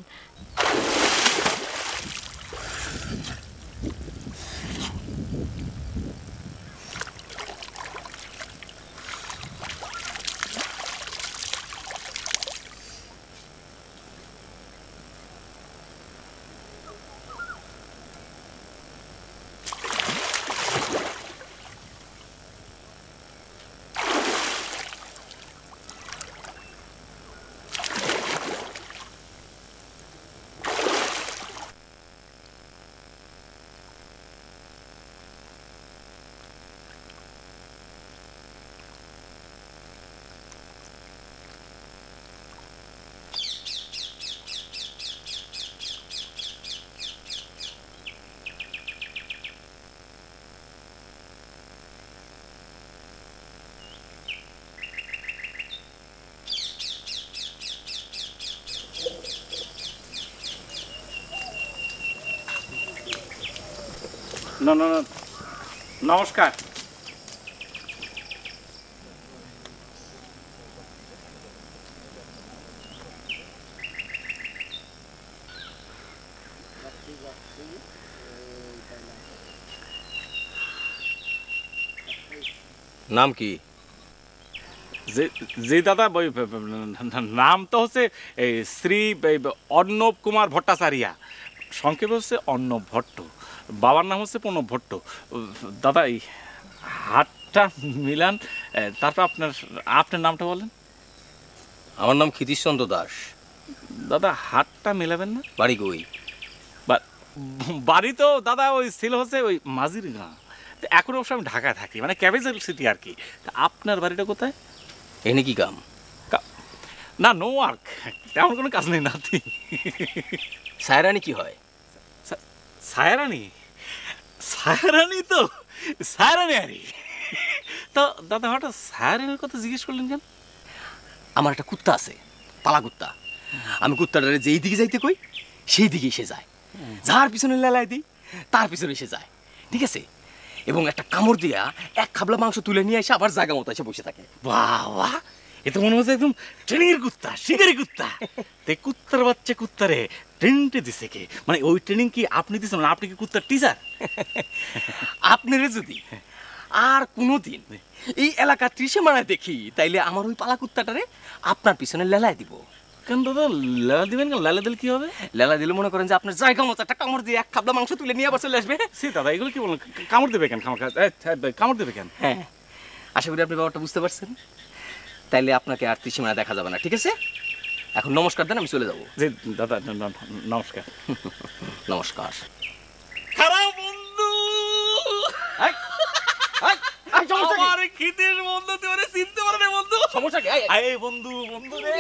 না না না, নমস্কার। নাম কি? জি দাদা, নাম তো হচ্ছে শ্রী অর্ণব কুমার ভট্টাচার্যা, সংক্ষেপে হচ্ছে অর্ণব ভট্ট। বাবার নাম হচ্ছে প্রণব ভট্ট। দাদা এই হাতটা মিলান, তারপর আপনার নামটা বলেন। আমার নাম ক্ষিতীশচন্দ্র দাস। দাদা হাতটা মিলাবেন না? বাড়ি কই? বাড়ি তো দাদা ওই ছিল হচ্ছে ওই মাঝির গাঁ। এখন অবশ্য আমি ঢাকায় থাকি, মানে ক্যাপিটাল সিটি আর কি। আপনার বাড়িটা কোথায়? এনে কি কাম? না, নো ওয়ার্ক, তেমন কোনো কাজ নেই। নাতি সায়রানি কি হয়? সায়রানি? সায়রানি তো সায়রানি আরে। তো দাদা হঠাৎ সায়রানির কথা জিজ্ঞেস করলেন কেন? আমার একটা কুত্তা আছে, পালা কুত্তা। আমি কুত্তাটারে যেই দিকে যাইতে কই সেই দিকে এসে যায়, যার পিছনে লেলাই দিই তার পিছনে এসে যায়, ঠিক আছে? এবং একটা কামড় দিয়া এক খাবলা মাংস তুলে নিয়ে এসে আবার জায়গা মতো এসে বসে থাকে। বাহ বাহ, এ তো মনে হচ্ছে একদম ট্রেনিংয়ের কুত্তা, শিকারি কুত্তা। তে কুত্তার বাচ্চা কুত্তারে ট্রেনিংটা দিছে কে? মানে ওই ট্রেনিং কি আপনি দিচ্ছেন? আপনি কি কুত্তার টিচার? আপনারে যদি আর কোনোদিন এই এলাকা ত্রিসীমানায় দেখি তাইলে আমার ওই পালা কুত্তাটারে আপনার পিছনে লেলায় দিব। কেন দাদা লেলা দিবেন কেন? লেলা দিলে কি হবে? লেলা দিলে মনে করেন যে আপনার জায়গা মতো একটা কামড় দিয়ে এক খাবলা মাংস তুলে নিয়ে আবার চলে আসবে। সে দাদা এগুলো কি বলেন? কামড় দেবে কেন? কামড় দেবে কেন? হ্যাঁ, আশা করি আপনি ব্যাপারটা বুঝতে পারছেন। তাইলে আপনাকে আর ত্রিসীমানা দেখা যাবে না, ঠিক আছে? এখন নমস্কার দেন, আমি চলে যাবো। জি দাদা নমস্কার। নমস্কার। খারাপ বন্ধু, আমার খিদের বন্ধু, তুই চিনতে পারে বন্ধু। সমস্যা কি? বন্ধু বন্ধু রে।